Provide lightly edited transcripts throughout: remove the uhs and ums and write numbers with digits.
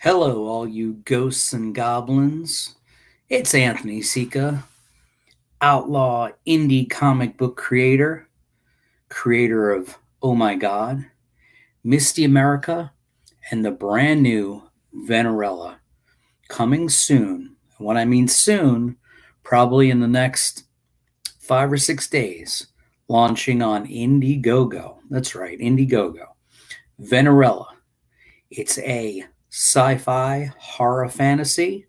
Hello, all you ghosts and goblins. It's Anthony Sika, outlaw indie comic book creator, creator of Oh My God, Misty America, and the brand new Venerella. Coming soon. And when I mean soon, probably in the next 5 or 6 days, launching on Indiegogo. That's right, Indiegogo. Venerella. It's a sci fi horror fantasy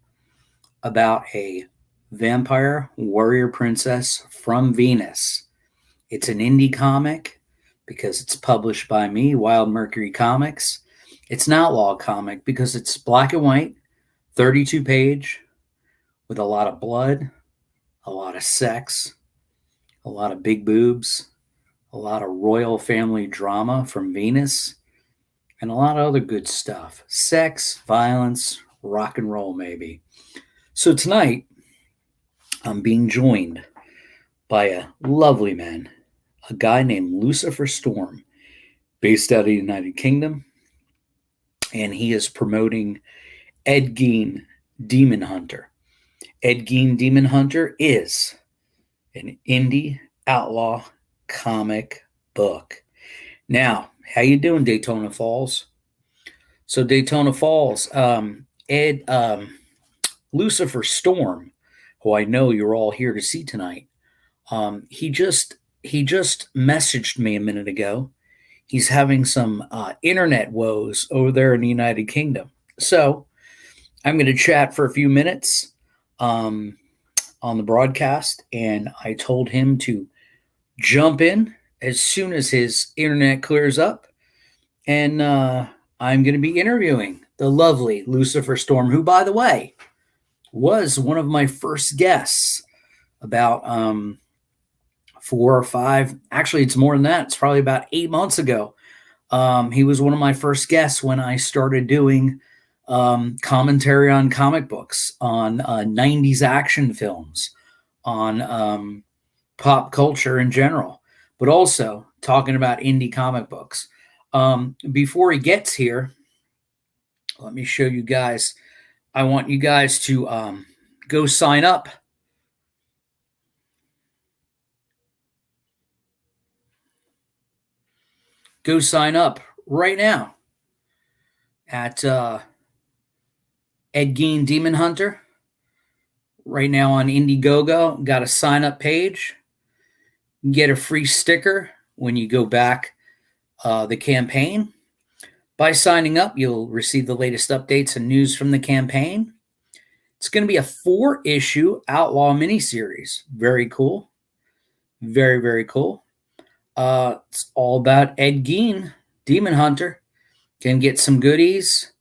about a vampire warrior princess from Venus. It's an indie comic because it's published by me, Wild Mercury Comics. It's an outlaw comic because it's black and white, 32 page, with a lot of blood, a lot of sex, a lot of big boobs, a lot of royal family drama from Venus, and a lot of other good stuff. Sex, violence, rock and roll, maybe. So tonight, I'm being joined by a lovely man, a guy named Lucifer Storm, based out of the United Kingdom, and he is promoting Ed Gein Demon Hunter. Ed Gein Demon Hunter is an indie outlaw comic book. Now, how you doing, Daytona Falls? So Daytona Falls, Lucifer Storm, who I know you're all here to see tonight. He just messaged me a minute ago. He's having some internet woes over there in the United Kingdom. So I'm going to chat for a few minutes on the broadcast, and I told him to jump in as soon as his internet clears up, and I'm going to be interviewing the lovely Lucifer Storm, who, by the way, was one of my first guests about 4 or 5. Actually, it's more than that. It's probably about 8 months ago. He was one of my first guests when I started doing commentary on comic books, on 90s action films, on pop culture in general, but also talking about indie comic books. Before he gets here, let me show you guys. I want you guys to go sign up. Go sign up right now at Ed Gein Demon Hunter. Right now on Indiegogo, got a sign up page. You get a free sticker when you go back the campaign. By signing up, you'll receive the latest updates and news from the campaign. It's going to be a 4-issue Outlaw miniseries. Very cool. Very, very cool. It's all about Ed Gein, Demon Hunter. Can get some goodies.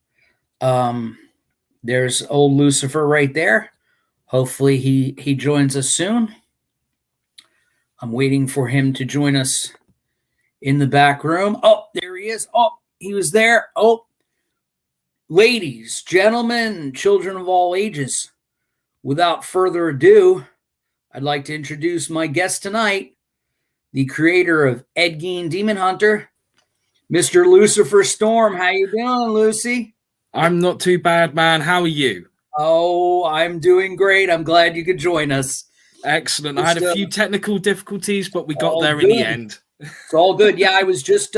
There's old Lucifer right there. Hopefully he joins us soon. I'm waiting for him to join us in the back room. Oh, there he is. Oh, he was there. Oh, ladies, gentlemen, children of all ages, without further ado, I'd like to introduce my guest tonight, the creator of Ed Gein Demon Hunter, Mr. Lucifer Storm. How you doing, Lucy? I'm not too bad, man. How are you? Oh, I'm doing great. I'm glad you could join us. Excellent. I had a few technical difficulties, but we got there good. In the end. It's all good. Yeah, I was just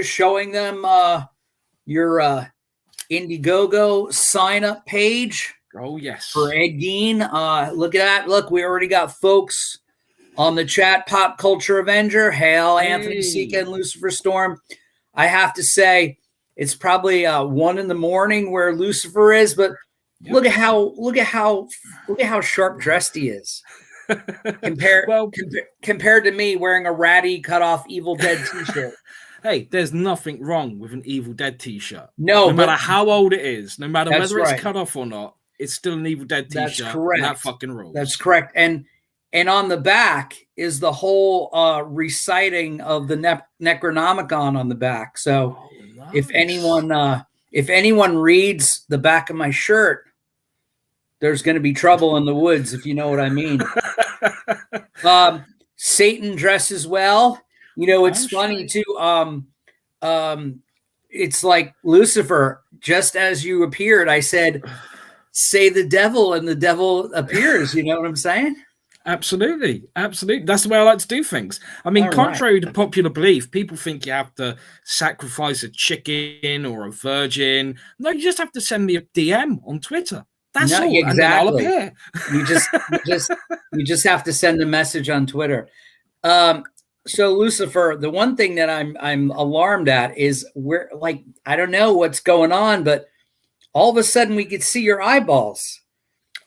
showing them your Indiegogo sign up page. Oh yes. For Ed Gein. Look at that. Look, we already got folks on the chat. Pop Culture Avenger. Hail, hey. Anthony Sika and Lucifer Storm. I have to say, it's probably 1 a.m. where Lucifer is, but yep. look at how sharp dressed he is. Compared to me wearing a ratty cut off Evil Dead t-shirt. Hey, there's nothing wrong with an Evil Dead t-shirt. No matter how old it is, no matter whether right. It's cut off or not, it's still an Evil Dead t-shirt. That's correct. And that fucking rules. That's correct. And on the back is the whole reciting of the Necronomicon on the back. So nice. if anyone reads the back of my shirt, there's going to be trouble in the woods, if you know what I mean. Satan dresses well. You know, it's funny too. it's like Lucifer, just as you appeared, I said, say the devil, and the devil appears. You know what I'm saying? Absolutely. Absolutely. That's the way I like to do things. I mean, contrary to popular belief, people think you have to sacrifice a chicken or a virgin. No, you just have to send me a DM on Twitter. That's all. Exactly. And then I'll appear. You just have to send a message on Twitter. So Lucifer, the one thing that I'm alarmed at is we're like, I don't know what's going on, but all of a sudden we could see your eyeballs.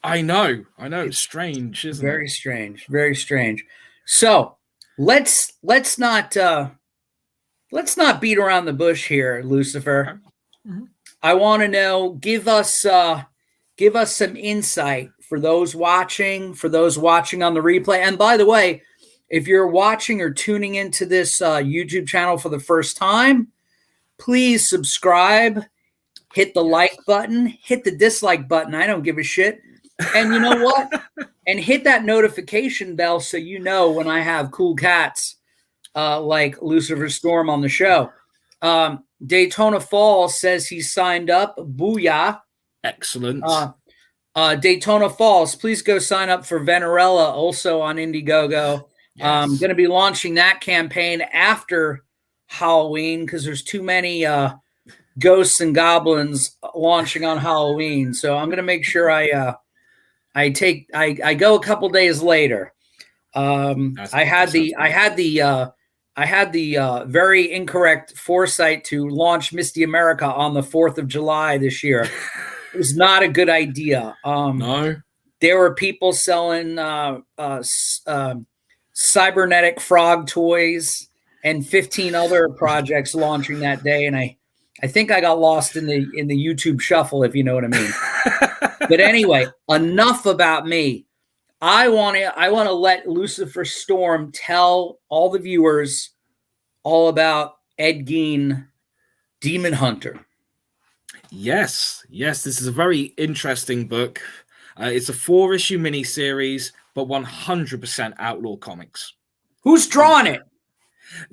I know. It's strange, isn't it? Very strange. Very strange. So let's not beat around the bush here, Lucifer. Mm-hmm. I want to know, give us some insight for those watching on the replay. And by the way, if you're watching or tuning into this YouTube channel for the first time, please subscribe, hit the like button, hit the dislike button. I don't give a shit. And you know what? And hit that notification bell so you know when I have cool cats like Lucifer Storm on the show. Daytona Falls says he signed up. Booyah. Excellent. Daytona Falls, please go sign up for Venerella, also on Indiegogo. Yes. I'm going to be launching that campaign after Halloween because there's too many ghosts and goblins launching on Halloween. So I'm going to make sure I go a couple days later. I had the very incorrect foresight to launch Misty America on the 4th of July this year. It was not a good idea. No, there were people selling cybernetic frog toys and 15 other projects launching that day, and I think I got lost in the YouTube shuffle, if you know what I mean. But anyway, enough about me. I want to let Lucifer Storm tell all the viewers all about Ed Gein, Demon Hunter. Yes, this is a very interesting book. It's a 4-issue miniseries, but 100% Outlaw comics. Who's drawing it?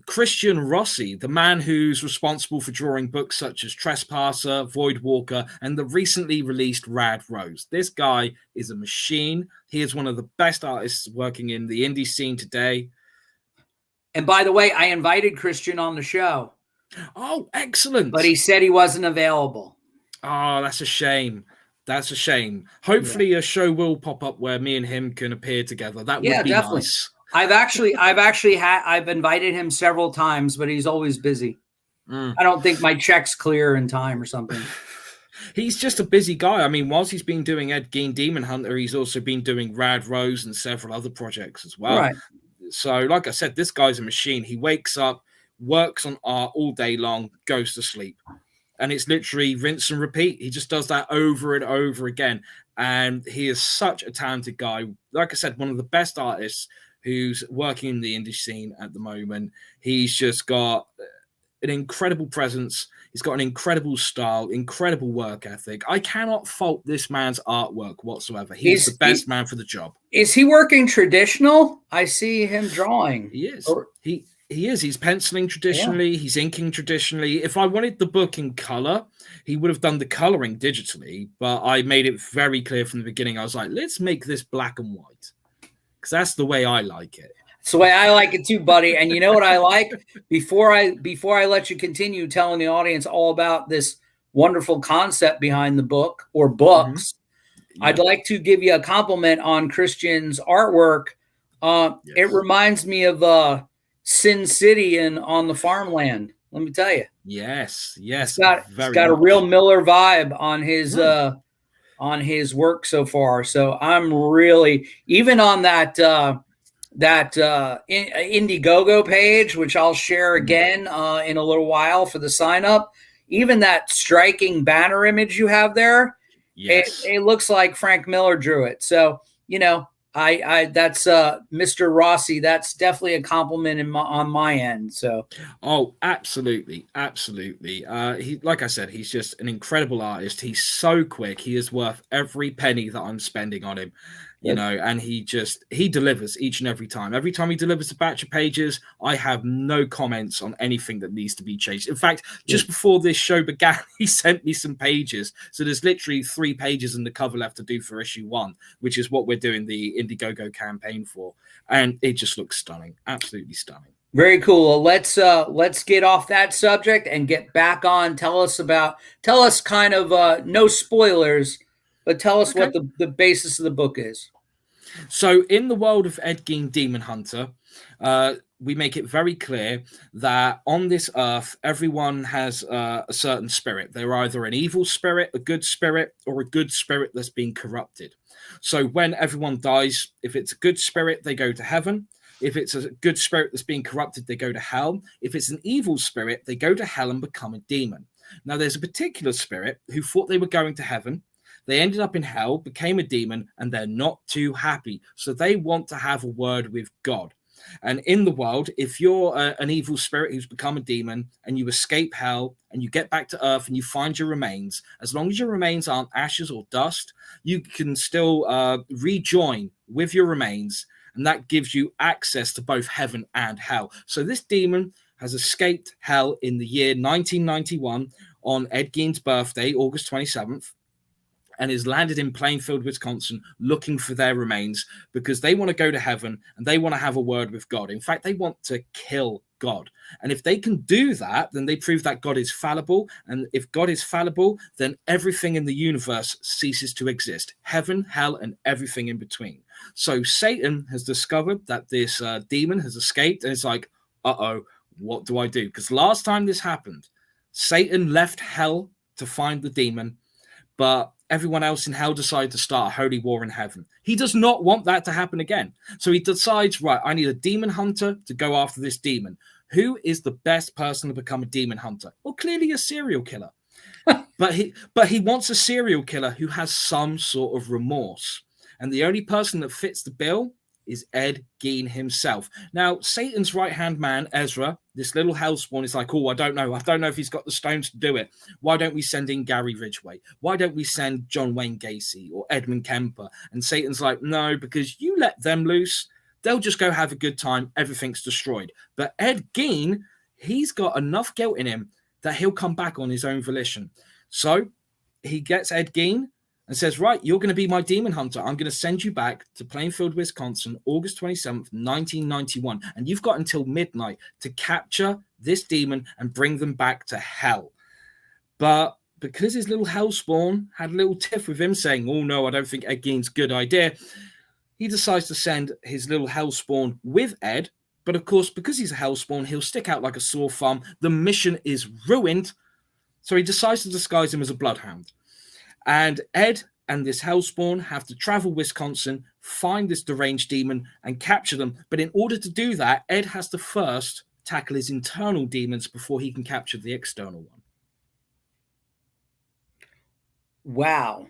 Christian Rossi, the man who's responsible for drawing books such as Trespasser, Voidwalker, and the recently released Rad Rose. This guy is a machine. He is one of the best artists working in the indie scene today. And by the way, I invited Christian on the show. Oh, excellent. But he said he wasn't available. Oh, that's a shame. That's a shame. Hopefully a show will pop up where me and him can appear together. That would be definitely nice. I've invited him several times, but he's always busy. I don't think my check's clear in time or something. He's just a busy guy. I mean, whilst he's been doing Ed Gein Demon Hunter, he's also been doing Rad Rose and several other projects as well. Right. So, like I said, this guy's a machine. He wakes up, works on art all day long, goes to sleep. And it's literally rinse and repeat. He just does that over and over again. And he is such a talented guy. Like I said, one of the best artists who's working in the indie scene at the moment. He's just got an incredible presence. He's got an incredible style, incredible work ethic. I cannot fault this man's artwork whatsoever. He's the best man for the job. Is he working traditional? I see him drawing. He is. He is. He's penciling traditionally. Yeah. He's inking traditionally. If I wanted the book in color, he would have done the coloring digitally. But I made it very clear from the beginning. I was like, let's make this black and white. Because that's the way I like it. It's the way I like it too, buddy. And you know what I like? Before I let you continue telling the audience all about this wonderful concept behind the book or books, I'd like to give you a compliment on Christian's artwork. It reminds me of Sin City and On the Farmland. Let me tell you. Yes. It's got a real Miller vibe on his work so far. So I'm really, even on that Indiegogo page, which I'll share again in a little while for the sign up, even that striking banner image you have there, it looks like Frank Miller drew it. So, you know, I that's Mr. Rossi. That's definitely a compliment on my end. So, oh, absolutely. He, like I said, he's just an incredible artist. He's so quick. He is worth every penny that I'm spending on him. and he delivers each and every time. Every time he delivers a batch of pages, I have no comments on anything that needs to be changed. In fact, just before this show began, he sent me some pages. So there's literally 3 pages in the cover left to do for issue 1, which is what we're doing the Indiegogo campaign for. And it just looks stunning. Absolutely stunning. Very cool. Well, let's get off that subject and get back on. Tell us kind of no spoilers, but tell us what the basis of the book is. So in the world of Ed Gein Demon Hunter, we make it very clear that on this earth, everyone has a certain spirit. They're either an evil spirit, a good spirit, or a good spirit that's been corrupted. So when everyone dies, if it's a good spirit, they go to heaven. If it's a good spirit that's being corrupted, they go to hell. If it's an evil spirit, they go to hell and become a demon. Now, there's a particular spirit who thought they were going to heaven. They ended up in hell, became a demon, and they're not too happy. So they want to have a word with God. And in the world, if you're an evil spirit who's become a demon and you escape hell and you get back to earth and you find your remains, as long as your remains aren't ashes or dust, you can still rejoin with your remains. And that gives you access to both heaven and hell. So this demon has escaped hell in the year 1991 on Ed Gein's birthday, August 27th, and is landed in Plainfield, Wisconsin, looking for their remains because they want to go to heaven and they want to have a word with God. In fact, they want to kill God. And if they can do that, then they prove that God is fallible. And if God is fallible, then everything in the universe ceases to exist. Heaven, hell, and everything in between. So Satan has discovered that this demon has escaped, and it's like, uh-oh, what do I do? Because last time this happened, Satan left hell to find the demon, but everyone else in hell decided to start a holy war in heaven. He does not want that to happen again. So he decides, right, I need a demon hunter to go after this demon. Who is the best person to become a demon hunter? Well, clearly a serial killer. But he wants a serial killer who has some sort of remorse. And the only person that fits the bill is Ed Gein himself. Now, Satan's right-hand man, Ezra, this little hellspawn, is like, oh, I don't know if he's got the stones to do it. Why don't we send in Gary Ridgway? Why don't we send John Wayne Gacy or Edmund Kemper? And Satan's like, no, because you let them loose, they'll just go have a good time. Everything's destroyed. But Ed Gein, he's got enough guilt in him that he'll come back on his own volition. So he gets Ed Gein and says, right, you're going to be my demon hunter. I'm going to send you back to Plainfield, Wisconsin, August 27th, 1991. And you've got until midnight to capture this demon and bring them back to hell. But because his little hellspawn had a little tiff with him saying, oh, no, I don't think Ed Gein's a good idea, he decides to send his little hellspawn with Ed. But of course, because he's a hellspawn, he'll stick out like a sore thumb. The mission is ruined. So he decides to disguise him as a bloodhound. And Ed and this hellspawn have to travel Wisconsin, find this deranged demon, and capture them. But in order to do that, Ed has to first tackle his internal demons before he can capture the external one. Wow.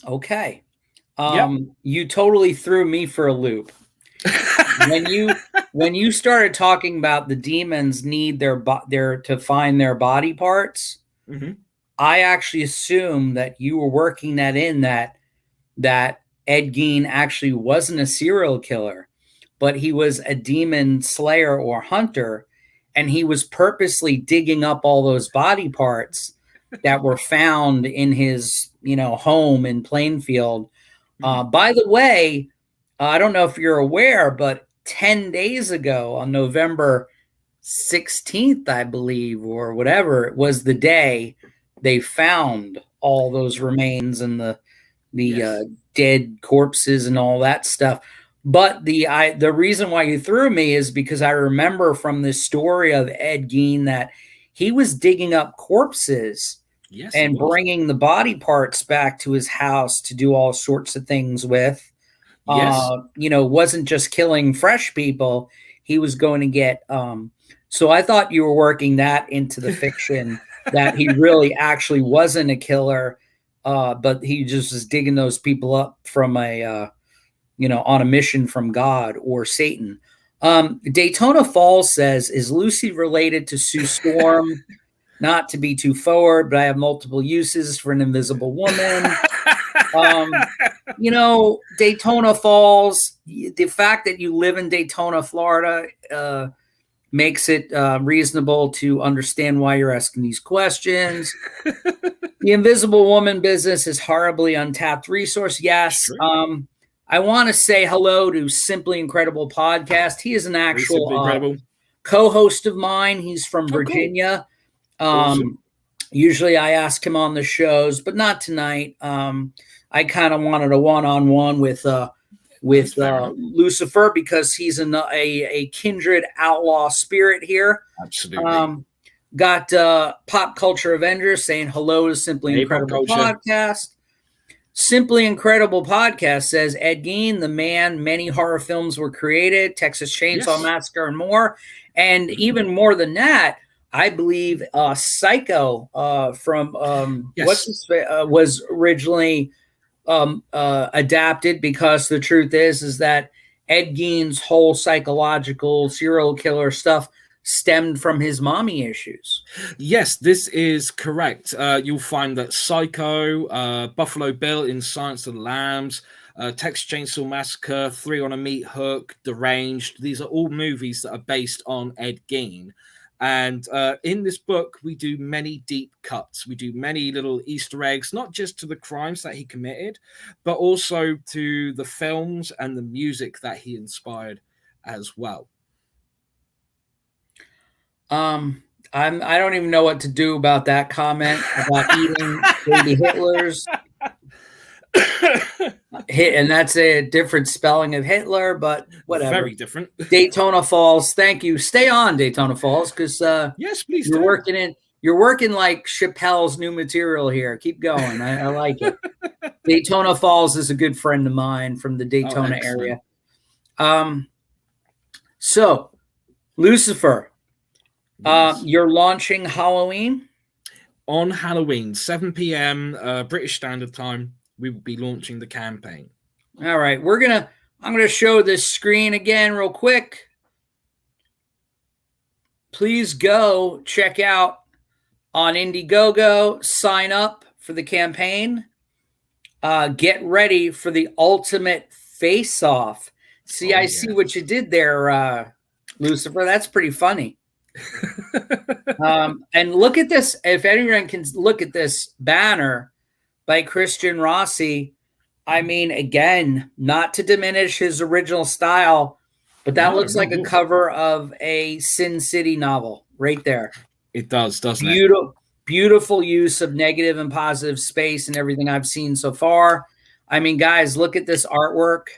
Okay. You totally threw me for a loop. When you started talking about the demons need their to find their body parts, mm-hmm. I actually assumed that you were working that in that Ed Gein actually wasn't a serial killer, but he was a demon slayer or hunter, and he was purposely digging up all those body parts that were found in his home in Plainfield. By the way, I don't know if you're aware, but 10 days ago on November 16th, I believe, or whatever, it was the day they found all those remains and the yes. Dead corpses and all that stuff. But the reason why you threw me is because I remember from this story of Ed Gein that he was digging up corpses and bringing the body parts back to his house to do all sorts of things with. Yes. Wasn't just killing fresh people. He was going to get, so I thought you were working that into the fiction that he really actually wasn't a killer, but he just was digging those people up from on a mission from God or Satan. Daytona Falls says, is Lucy related to Sue Storm? Not to be too forward, but I have multiple uses for an invisible woman. Daytona Falls, the fact that you live in Daytona, Florida, makes it reasonable to understand why you're asking these questions. The invisible woman business is horribly untapped resource. Yes. I want to say hello to Simply Incredible Podcast. He is an actual co-host of mine. He's from Virginia. Cool. Awesome. Usually I ask him on the shows, but not tonight. I kind of wanted a one-on-one with Lucifer because he's a kindred outlaw spirit here. Absolutely. Got Pop Culture Avengers saying hello to Simply Incredible Podcast. Simply Incredible Podcast says Ed Gein, the man, many horror films were created, Texas Chainsaw Massacre and more. And even more than that, I believe Psycho from was originally adapted, because the truth is that Ed Gein's whole psychological serial killer stuff stemmed from his mommy issues. Yes, this is correct. You'll find that Psycho, Buffalo Bill in Silence of the Lambs, Texas Chainsaw Massacre, 3 on a Meat Hook, Deranged. These are all movies that are based on Ed Gein. And in this book, we do many deep cuts. We do many little Easter eggs, not just to the crimes that he committed, but also to the films and the music that he inspired as well. I don't even know what to do about that comment about eating baby Hitlers. And that's a different spelling of Hitler, but whatever. Very different. Daytona Falls, thank you. Stay on Daytona Falls, because yes, please. You're working like Chappelle's new material here. Keep going. I like it. Daytona Falls is a good friend of mine from the Daytona area. So Lucifer, you're launching Halloween? On Halloween, 7 p.m. British Standard Time, we will be launching the campaign. All right. I'm going to show this screen again real quick. Please go check out on Indiegogo, sign up for the campaign. Get ready for the ultimate face-off. See, I see what you did there, Lucifer. That's pretty funny. And look at this. If anyone can look at this banner by Christian Rossi, I mean, again, not to diminish his original style, but that looks like a cover of a Sin City novel right there. It does, doesn't it? Beautiful use of negative and positive space and everything I've seen so far. I mean, guys, look at this artwork.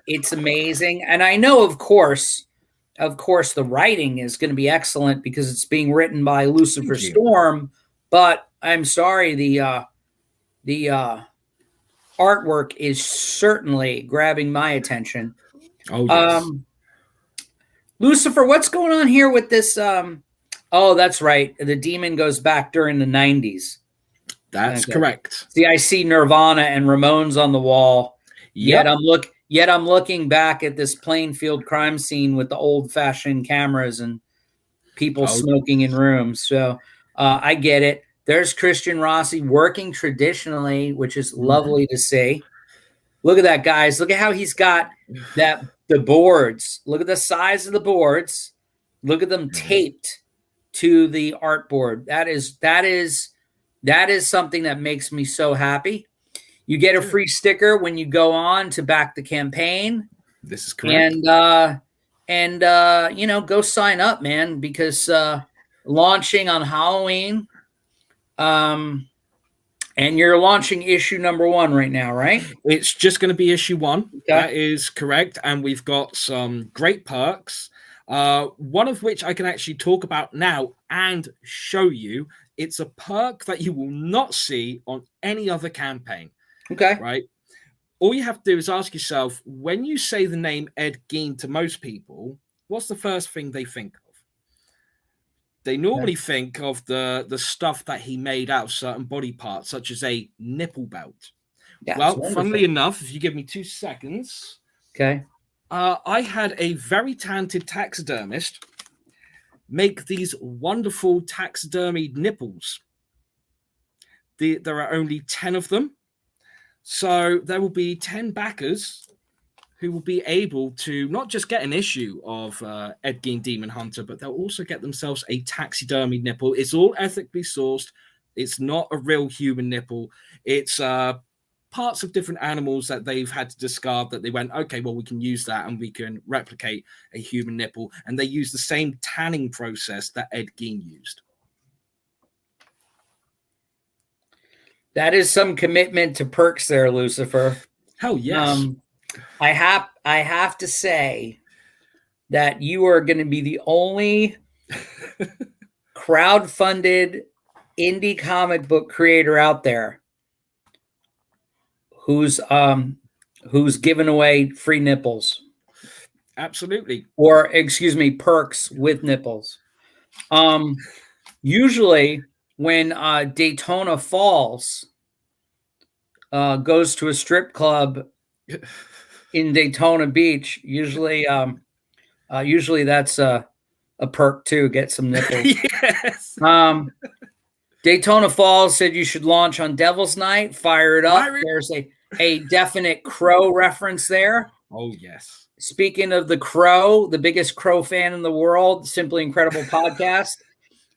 It's amazing. And I know, of course, the writing is going to be excellent because it's being written by Lucifer Storm, but I'm sorry, the artwork is certainly grabbing my attention. Oh, yes. Lucifer, what's going on here with this? That's right. The demon goes back during the 90s. That's correct. See, I see Nirvana and Ramones on the wall. Yep. Yet I'm looking back at this Plainfield crime scene with the old-fashioned cameras and people smoking in rooms. So I get it. There's Christian Rossi working traditionally, which is lovely to see. Look at that, guys. Look at how he's got the boards. Look at the size of the boards. Look at them taped to the artboard. That is something that makes me so happy. You get a free sticker when you go on to back the campaign. This is correct. And go sign up, man, because launching on Halloween, and you're launching issue number 1 right now, right? It's just going to be issue 1. Okay. That is correct. And we've got some great perks, one of which I can actually talk about now and show you. It's a perk that you will not see on any other campaign. Okay. Right? All you have to do is ask yourself, when you say the name Ed Gein to most people, what's the first thing they think of? They normally think of the stuff that he made out of certain body parts, such as a nipple belt. Yeah, well, funnily enough, if you give me 2 seconds. Okay. I had a very talented taxidermist make these wonderful taxidermied nipples. There are only 10 of them. So there will be 10 backers who will be able to not just get an issue of Ed Gein Demon Hunter, but they'll also get themselves a taxidermy nipple. It's all ethically sourced. It's not a real human nipple. It's parts of different animals that they've had to discard that they went, okay, well, we can use that and we can replicate a human nipple. And they use the same tanning process that Ed Gein used. That is some commitment to perks there, Lucifer. Hell yes. I have to say that you are going to be the only crowd-funded indie comic book creator out there who's given away free nipples. Absolutely. Or excuse me, perks with nipples. Usually when Daytona Falls goes to a strip club in Daytona Beach, usually that's a perk too. Get some nipples. Yes. Daytona Falls said you should launch on Devil's Night. Fire it up. There's a definite Crow reference there. Oh yes. Speaking of the Crow, the biggest Crow fan in the world, Simply Incredible podcast.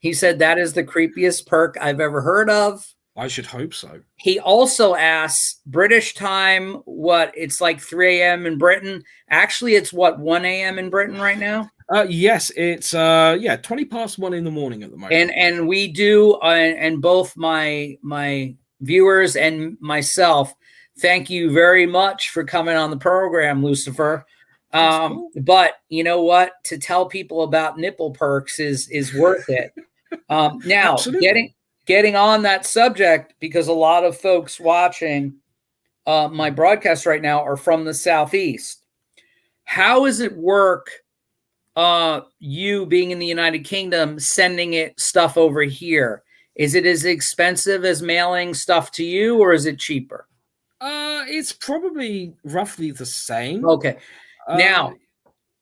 He said that is the creepiest perk I've ever heard of. I should hope so. He also asks British time, what, it's like 3 a.m. in Britain. Actually, it's what, 1 a.m. in Britain right now? Yes, it's 20 past 1 in the morning at the moment. And we do, and both my viewers and myself, thank you very much for coming on the program, Lucifer. Cool. But you know what? To tell people about nipple perks is worth it. Now, getting on that subject, because a lot of folks watching my broadcast right now are from the Southeast. How does it work? You being in the United Kingdom, sending it stuff over here, is it as expensive as mailing stuff to you, or is it cheaper? It's probably roughly the same. Okay. Now,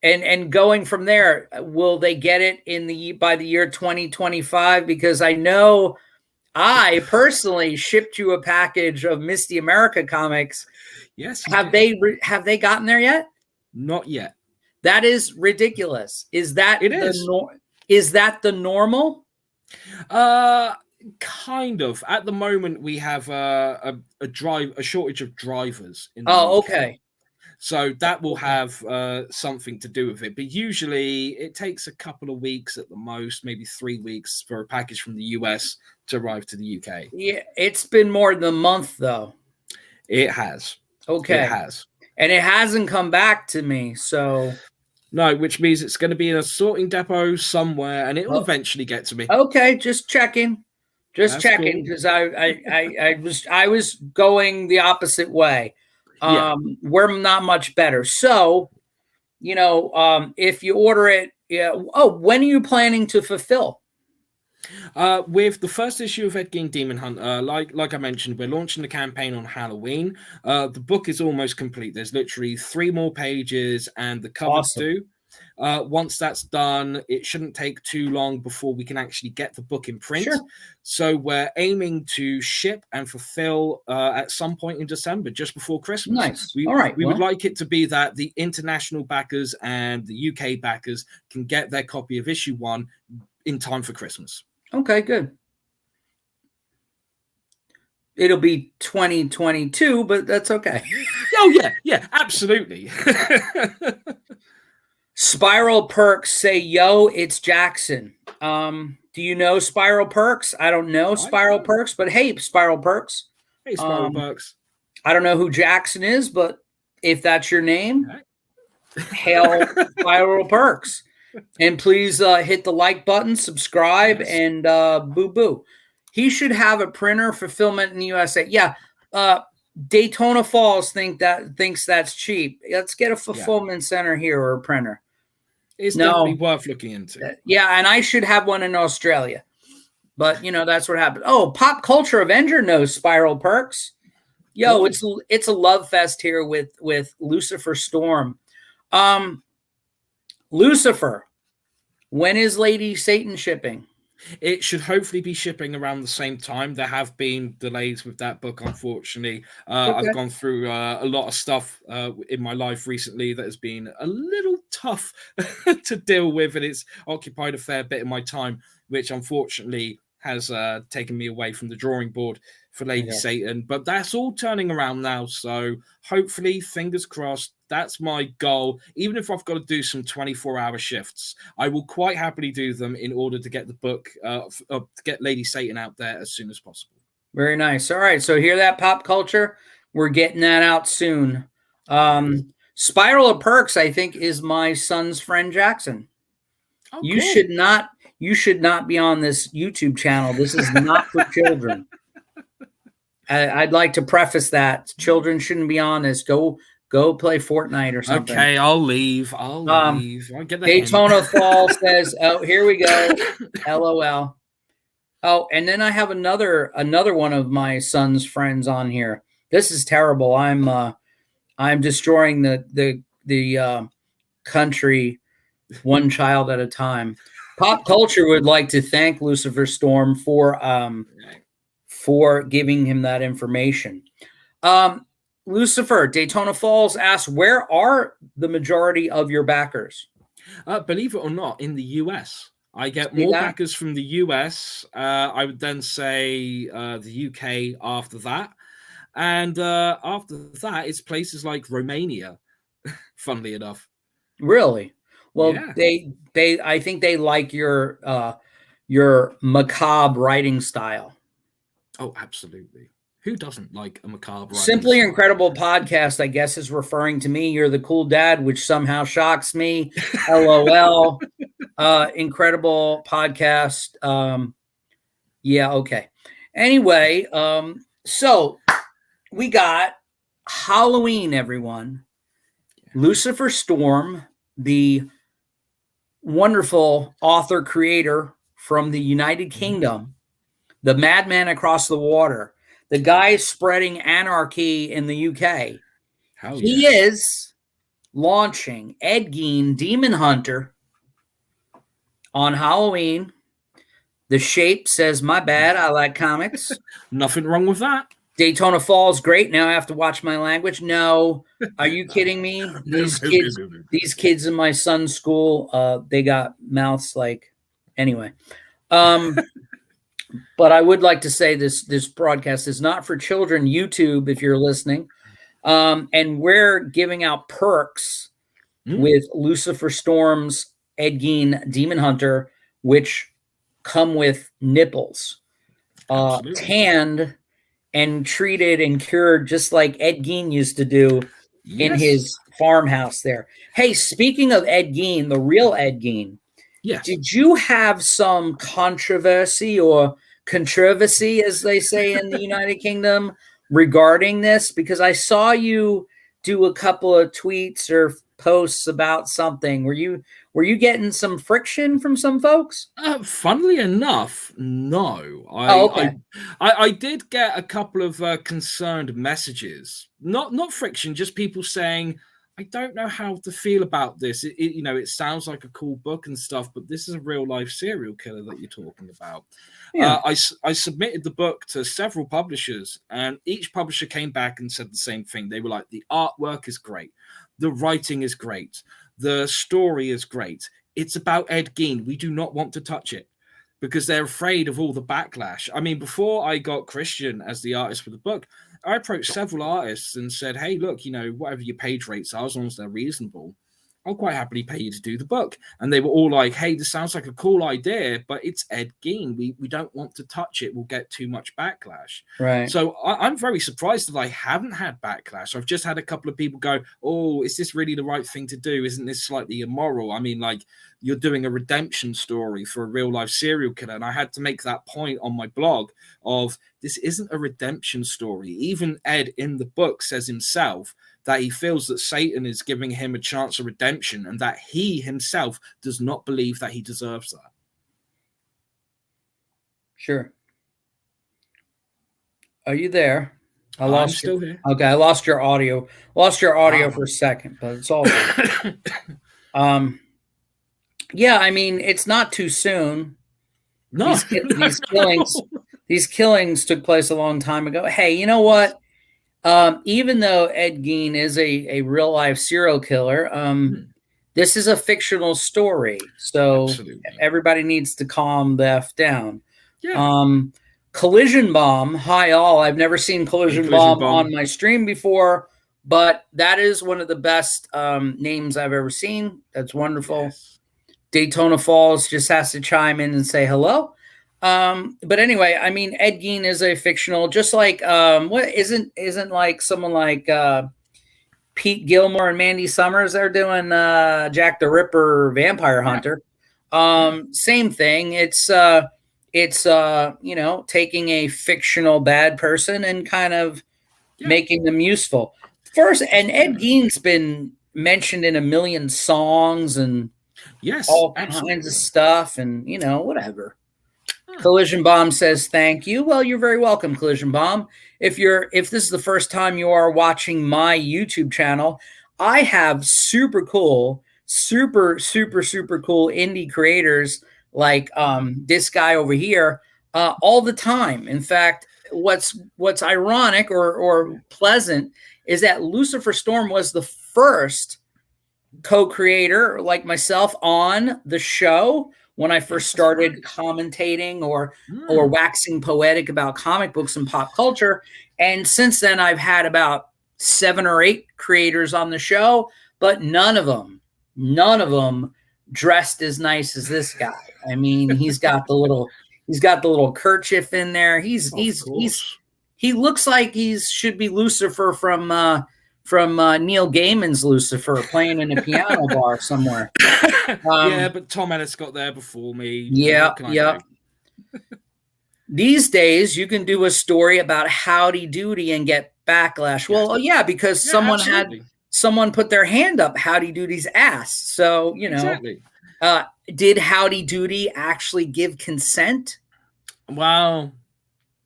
and going from there, will they get it by the year 2025? Because I know I personally shipped you a package of Misty America comics. Yes. Have they gotten there yet? Not yet. That is ridiculous. Is that the normal? Kind of. At the moment, we have a shortage of drivers in the UK. Okay. So that will have something to do with it. But usually it takes a couple of weeks at the most, maybe 3 weeks for a package from the US to arrive to the UK. Yeah, it's been more than a month, though. It has. Okay. It has. And it hasn't come back to me, so... No, which means it's going to be in a sorting depot somewhere, and it will eventually get to me. Okay, just checking. Just checking, because I was going the opposite way. We're not much better. So, if you order it, when are you planning to fulfill? With the first issue of Ed Gein Demon Hunter, like I mentioned, we're launching the campaign on Halloween. The book is almost complete. There's literally 3 more pages, and the covers due. Once that's done, it shouldn't take too long before we can actually get the book in print. Sure. So we're aiming to ship and fulfill at some point in December, just before Christmas. Nice. All right. We would like it to be that the international backers and the UK backers can get their copy of issue 1 in time for Christmas. Okay, good. It'll be 2022, but that's okay. Oh, yeah, absolutely. Spiral Perks say, yo, it's Jackson. Do you know Spiral Perks? I don't know Spiral Perks, but hey, Spiral Perks. Hey, Spiral Perks. I don't know who Jackson is, but if that's your name, hail Spiral Perks. And please hit the like button, subscribe, and boo-boo. He should have a printer fulfillment in the USA. Yeah, Daytona Falls thinks that's cheap. Let's get a fulfillment center here or a printer. It's definitely worth looking into. Yeah, and I should have one in Australia. But, that's what happened. Oh, Pop Culture Avenger knows Spiral Perks. Yo, it's a love fest here with Lucifer Storm. Lucifer, When is Lady Satan shipping? It should hopefully be shipping around the same time. There have been delays with that book, unfortunately. I've Okay. gone through a lot of stuff in my life recently that has been a little tough to deal with, and it's occupied a fair bit of my time, which unfortunately has taken me away from the drawing board for Lady Okay. Satan. But that's all turning around now, so hopefully, fingers crossed, that's my goal. Even if I've got to do some 24-hour shifts, I will quite happily do them in order to get the book, to get Lady Satan out there as soon as possible. Very nice. All right. So hear that, pop culture? We're getting that out soon. Spiral of Perks, I think, is my son's friend Jackson. Oh, You cool. should not be on this YouTube channel. This is not for children. I'd like to preface that children shouldn't be on this. Go play Fortnite or something. Okay, I'll leave. I'll get the Daytona Falls says, "Oh, here we go." LOL. Oh, and then I have another one of my son's friends on here. This is terrible. I'm destroying the country one child at a time. Pop culture would like to thank Lucifer Storm for giving him that information. Lucifer, Daytona Falls asks, where are the majority of your backers? Believe it or not, in the US. I get more backers from the US. I would then say the UK after that. And after that, it's places like Romania, funnily enough. Really? Well, yeah. I think they like your macabre writing style. Oh, absolutely. Who doesn't like a macabre writing Simply style? Incredible podcast, I guess, is referring to me. You're the cool dad, which somehow shocks me. LOL. Incredible podcast. Yeah, okay. Anyway, so we got Halloween, everyone. Lucifer Storm, the wonderful author creator from the United Kingdom, the madman across the water, the guy spreading anarchy in the UK. He is launching Ed Gein Demon Hunter on Halloween. The Shape says, my bad, I like comics. Nothing wrong with that. Daytona Falls, great. Now I have to watch my language. No, are you kidding me? These kids in my son's school, they got mouths like, anyway. But I would like to say this broadcast is not for children. YouTube, if you're listening, and we're giving out perks with Lucifer Storm's Ed Gein Demon Hunter, which come with nipples, tanned and treated and cured just like Ed Gein used to do in his farmhouse there. Hey, speaking of Ed Gein, the real Ed Gein, did you have some controversy, as they say in the United Kingdom, regarding this? Because I saw you do a couple of tweets or posts about something. Were you getting some friction from some folks? Funnily enough, no. I did get a couple of concerned messages. Not friction, just people saying, I don't know how to feel about this. It sounds like a cool book and stuff, but this is a real life serial killer that you're talking about. Yeah. I submitted the book to several publishers, and each publisher came back and said the same thing. They were like, the artwork is great. The writing is great. The story is great. It's about Ed Gein. We do not want to touch it because they're afraid of all the backlash. I mean, before I got Christian as the artist for the book, I approached several artists and said, hey, look, whatever your page rates are, as long as they're reasonable, I'll quite happily pay you to do the book. And they were all like, hey, this sounds like a cool idea, but it's Ed Gein. We don't want to touch it. We'll get too much backlash. Right. So I'm very surprised that I haven't had backlash. I've just had a couple of people go, oh, is this really the right thing to do? Isn't this slightly immoral? I mean, like, you're doing a redemption story for a real life serial killer. And I had to make that point on my blog of this isn't a redemption story. Even Ed in the book says himself that he feels that Satan is giving him a chance of redemption and that he himself does not believe that he deserves that. Sure. Are you there? I'm still here. Okay, I lost your audio. For a second, but it's all good. Yeah, I mean, it's not too soon. No, These no, these not at killings all. these killings took place a long time ago. Hey, you know what? Even though Ed Gein is a real life serial killer, Hmm, this is a fictional story, so absolutely. everybody needs to calm the f down. Yeah. Um, Collision Bomb, hi all. I've never seen A Collision collision Bomb on bomb. my stream before, but that is one of the best names I've ever seen. That's wonderful. Yes. Daytona Falls just has to chime in and say hello. But anyway, I mean, Ed Gein is a fictional, just like what isn't like someone like Pete Gilmore and Mandy Summers. They're doing Jack the Ripper, Vampire Yeah. Hunter. Yeah. Same thing. It's you know, taking a fictional bad person and kind of Yeah. making them useful. First, That's and right. Ed Gein's been mentioned in a million songs and Yes, all kinds of absolutely. stuff, and you know, whatever. Huh. Collision Bomb says thank you. Well, you're very welcome, Collision Bomb. If this is the first time you are watching my YouTube channel, I have super cool indie creators like this guy over here all the time. In fact, what's ironic or pleasant is that Lucifer Storm was the first co-creator like myself on the show when I Yes, first that's started right. commentating or Mm. waxing poetic about comic books and pop culture. And since then, I've had about 7 or 8 creators on the show, but none of them dressed as nice as this guy. I mean, he's got the little kerchief in there. Of course. He looks like he should be Lucifer from Neil Gaiman's Lucifer playing in a piano bar somewhere. Yeah, Um, but Tom Ellis got there before me. yeah, What can I yeah. do? These days, you can do a story about Howdy Doody and get backlash. Yes. Well, yeah, because Yeah, absolutely. someone put their hand up Howdy Doody's ass. So you know, Exactly. uh, did Howdy Doody actually give consent? Well,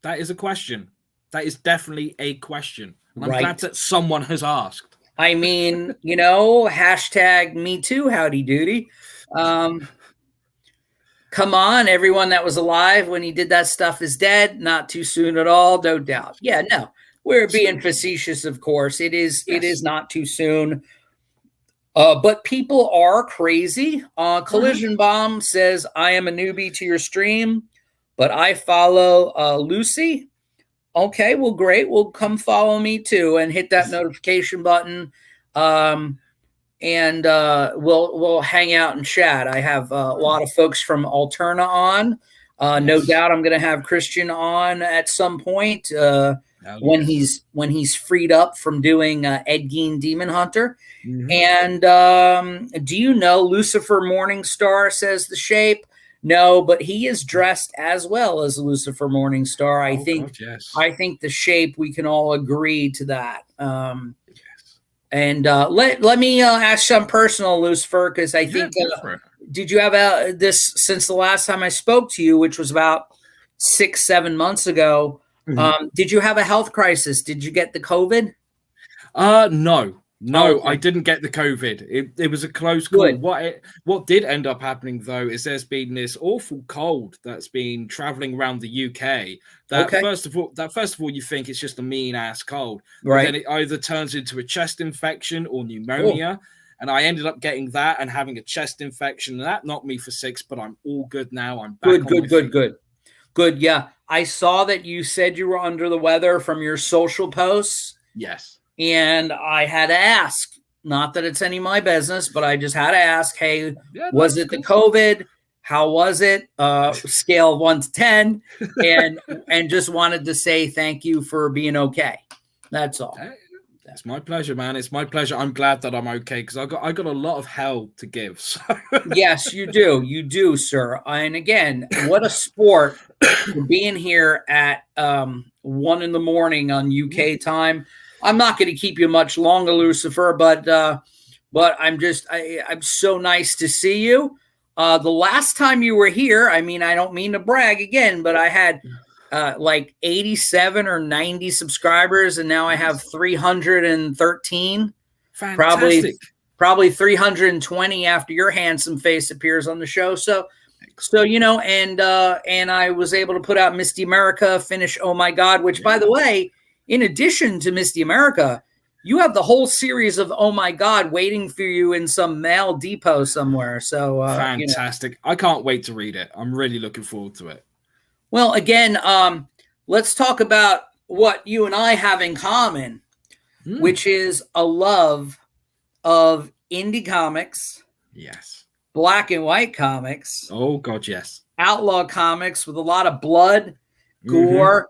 that is a question. That is definitely a question. And I'm glad Right. that someone has asked. I mean, you know, hashtag me too, Howdy Doody. Um, Come on, everyone that was alive when he did that stuff is dead. Not too soon at all, no doubt. Yeah, no, we're being Absolutely. facetious, of course. It is Yes. not too soon. But people are crazy. Hmm. Collision Bomb says, I am a newbie to your stream, but I follow Lucy. Okay, well, great. Well, come follow me too and hit that notification button. Um, and we'll hang out and chat. I have a lot of folks from Alterna on. No Yes. doubt, I'm going to have Christian on at some point Oh, yes. when he's freed up from doing Ed Gein Demon Hunter. Hmm. And do you know Lucifer Morningstar? Says the Shape. No, but he is dressed as well as Lucifer Morningstar. Oh, God, yes. I think the Shape. We can all agree to that. Yes. And let me ask some personal, Lucifer, because I Yeah, think go for it. did you have this since the last time I spoke to you, which was about 6 7 months ago? Mhm. Did you have a health crisis? Did you get the COVID? No, Oh, no, I okay, didn't get the COVID. It was a close call. good. What did end up happening though is there's been this awful cold that's been traveling around the UK. Okay, That first of all you think it's just a mean ass cold, but then right. it either turns into a chest infection or Oh, pneumonia. And I ended up getting that and having a chest infection, and that knocked me for 6. But I'm all good now. I'm back good, on my good, good, feet. good, good. Yeah, I saw that you said you were under the weather from your social posts. Yes. And I had to ask, not that it's any of my business, but I just had to ask, hey, Yeah. No, was of it the course. COVID? How was it? Scale of 1 to 10, and just wanted to say thank you for being okay. That's all. Hey, it's my pleasure, man. It's my pleasure. I'm glad that I'm okay because I got a lot of hell to give. So. Yes, you do, sir. And again, what a sport for being here at 1 in the morning on UK time. I'm not going to keep you much longer, Lucifer, but I'm so nice to see you. The last time you were here, I mean, I don't mean to brag again, but I had like 87 or 90 subscribers, and now I have Nice. 313. Probably Fantastic. probably 320 after your handsome face appears on the show. So you know, and I was able to put out Misty America, finish Oh My God, which by the way, in addition to Misty America, you have the whole series of Oh My God waiting for you in some mail depot somewhere. So fantastic. I can't wait to read it. I'm really looking forward to it. Well, again, let's talk about what you and I have in common, which is a love of indie comics. Yes. Black and white comics. Oh, God, yes. Outlaw comics with a lot of blood, gore,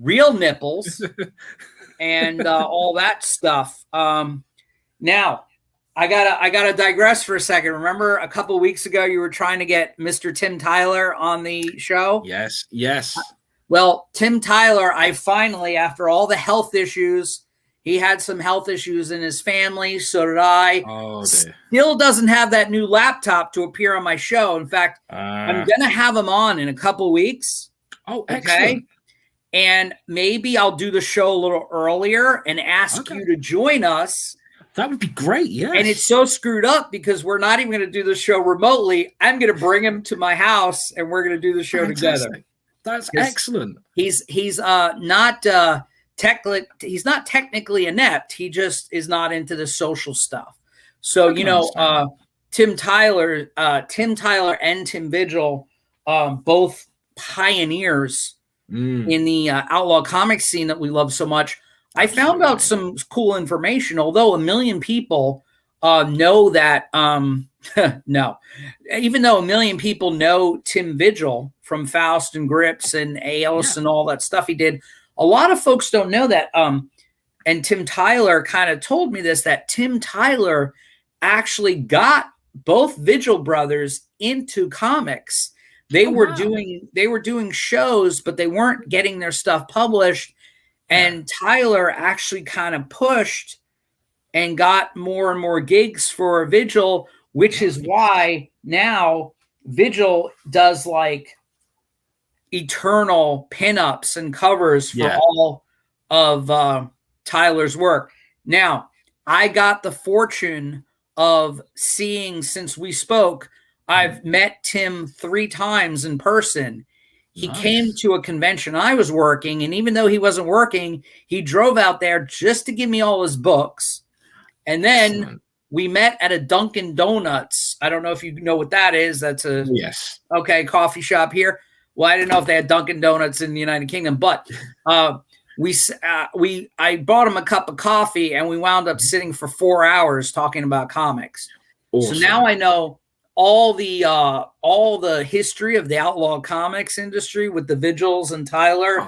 real nipples, and all that stuff. Now, I gotta digress for a second. Remember a couple of weeks ago you were trying to get Mr. Tim Tyler on the show? Yes. Well, Tim Tyler, I finally, after all the health issues, he had some health issues in his family. So did I. Oh, dear. Still doesn't have that new laptop to appear on my show. In fact, I'm going to have him on in a couple weeks. Oh, excellent. And maybe I'll do the show a little earlier and ask you to join us. That would be great, yes. And it's so screwed up because we're not even going to do the show remotely. I'm going to bring him to my house and we're going to do the show together. That's excellent. He's not he's not technically inept. He just is not into the social stuff. So, you know, Tim Tyler and Tim Vigil, both pioneers in the outlaw comic scene that we love so much. I found out some cool information, although 1 million people know that, no, even though 1 million people know Tim Vigil from Faust and Grips and Aos and all that stuff he did, a lot of folks don't know that. And Tim Tyler kind of told me this, that Tim Tyler actually got both Vigil brothers into comics. They were doing shows, but they weren't getting their stuff published. And Tyler actually kind of pushed and got more and more gigs for Vigil, which is why now Vigil does like eternal pinups and covers for all of Tyler's work. Now, I got the fortune of seeing, since we spoke, I've met Tim 3 times in person. He came to a convention I was working, and even though he wasn't working, he drove out there just to give me all his books. And then we met at a Dunkin' Donuts. I don't know if you know what that is. That's a coffee shop here. Well, I didn't know if they had Dunkin' Donuts in the United Kingdom, but I bought him a cup of coffee, and we wound up sitting for 4 hours talking about comics. Awesome. So now I know all the history of the outlaw comics industry with the Vigils and Tyler,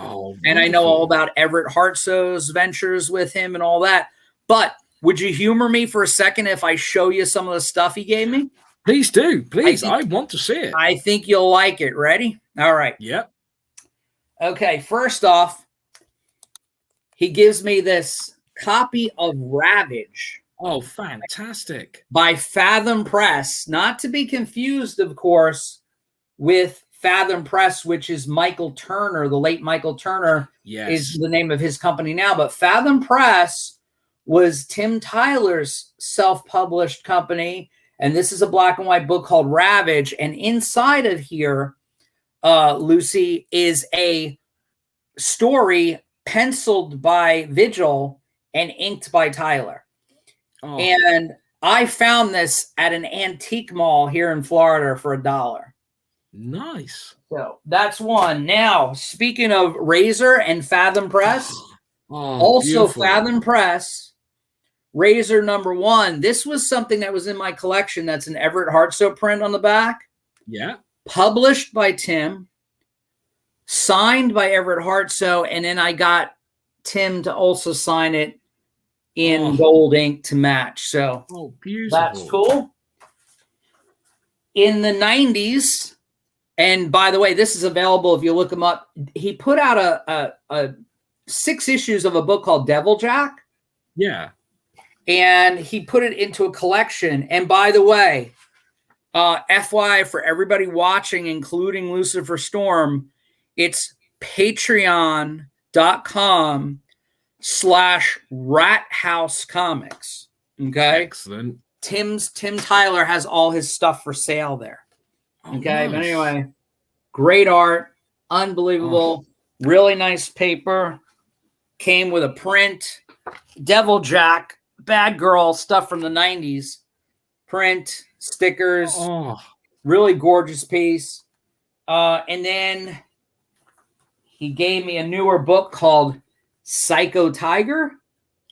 and I know all about Everett Hartso's ventures with him and all that. But would you humor me for a second if I show you some of the stuff he gave me? Please do. Please. I want to see it. I think you'll like it. Ready? All right. Yep. Okay. First off, he gives me this copy of Ravage. Oh, fantastic. By Fathom Press. Not to be confused, of course, with Fathom Press, which is Michael Turner, the late Michael Turner is the name of his company now. But Fathom Press was Tim Tyler's self-published company. And this is a black and white book called Ravage. And inside of here, Lucy, is a story penciled by Vigil and inked by Tyler. Oh. And I found this at an antique mall here in Florida for $1. Nice. So that's one. Now, speaking of Razor and Fathom Press, also beautiful. Fathom Press, Razor #1. This was something that was in my collection. That's an Everett Hartso print on the back. Yeah. Published by Tim, signed by Everett Hartso, and then I got Tim to also sign it in gold ink to match. So beautiful. That's cool. In the 90s, and by the way, this is available if you look him up. He put out a 6 issues of a book called Devil Jack. Yeah. And he put it into a collection. And by the way, FYI for everybody watching, including Lucifer Storm, it's patreon.com/Rat House Comics. Okay. Excellent. Tim Tyler has all his stuff for sale there. Oh, Okay, nice. but anyway, great art, unbelievable, really nice paper. Came with a print, Devil Jack, Bad Girl stuff from the 90s, print, stickers, Oh, really gorgeous piece. And then he gave me a newer book called Psycho Tiger.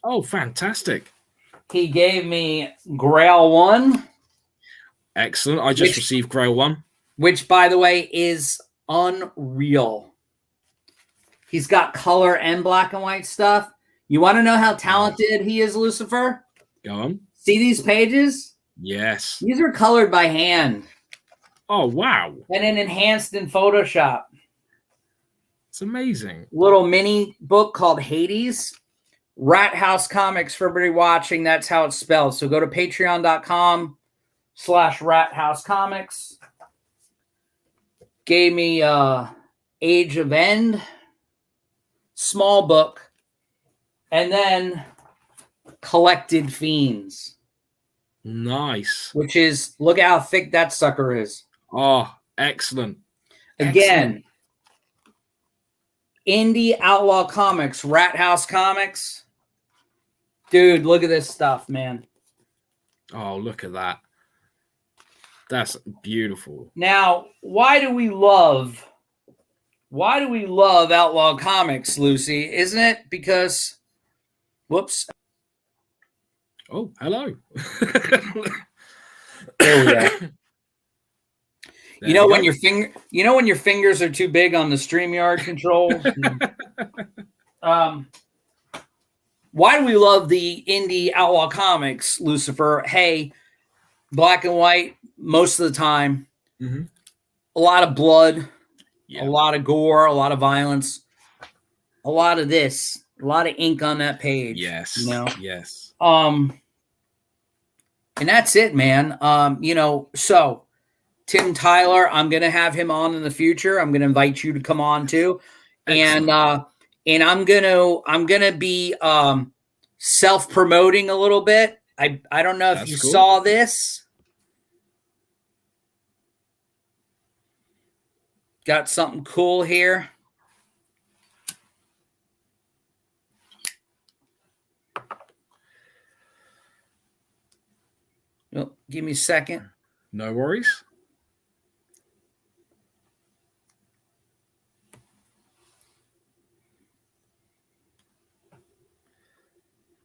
oh, fantastic. He gave me Grail 1. Excellent. I just received Grail 1. Which, by the way, is unreal. He's got color and black and white stuff. You want to know how talented he is, Lucifer? Go on. See these pages? Yes. These are colored by hand. Oh, wow. And then enhanced in Photoshop. It's amazing. Little mini book called Hades. Rat House Comics for everybody watching. That's how it's spelled. So go to patreon.com/Rat House Comics. Gave me Age of End. Small book. And then Collected Fiends. Nice. Which is, look how thick that sucker is. Oh, excellent. Again, Indie Outlaw Comics, Rat House Comics. Dude, look at this stuff, man. Oh, look at that. That's beautiful. Now, why do we love Outlaw Comics, Lucy? Isn't it because, whoops. Oh, hello. There we go. You know when your fingers are too big on the StreamYard controls? Why do we love the Indie Outlaw Comics, Lucifer? Hey, black and white most of the time. Mm-hmm. A lot of blood, yeah. A lot of gore, a lot of violence, a lot of this, a lot of ink on that page. Yes. You know? Yes. And that's it, man. So Tim Tyler, I'm gonna have him on in the future. I'm gonna invite you to come on too. Excellent. And I'm gonna be self-promoting a little bit. I don't know if you saw this. Got something cool here. Oh, give me a second. No worries.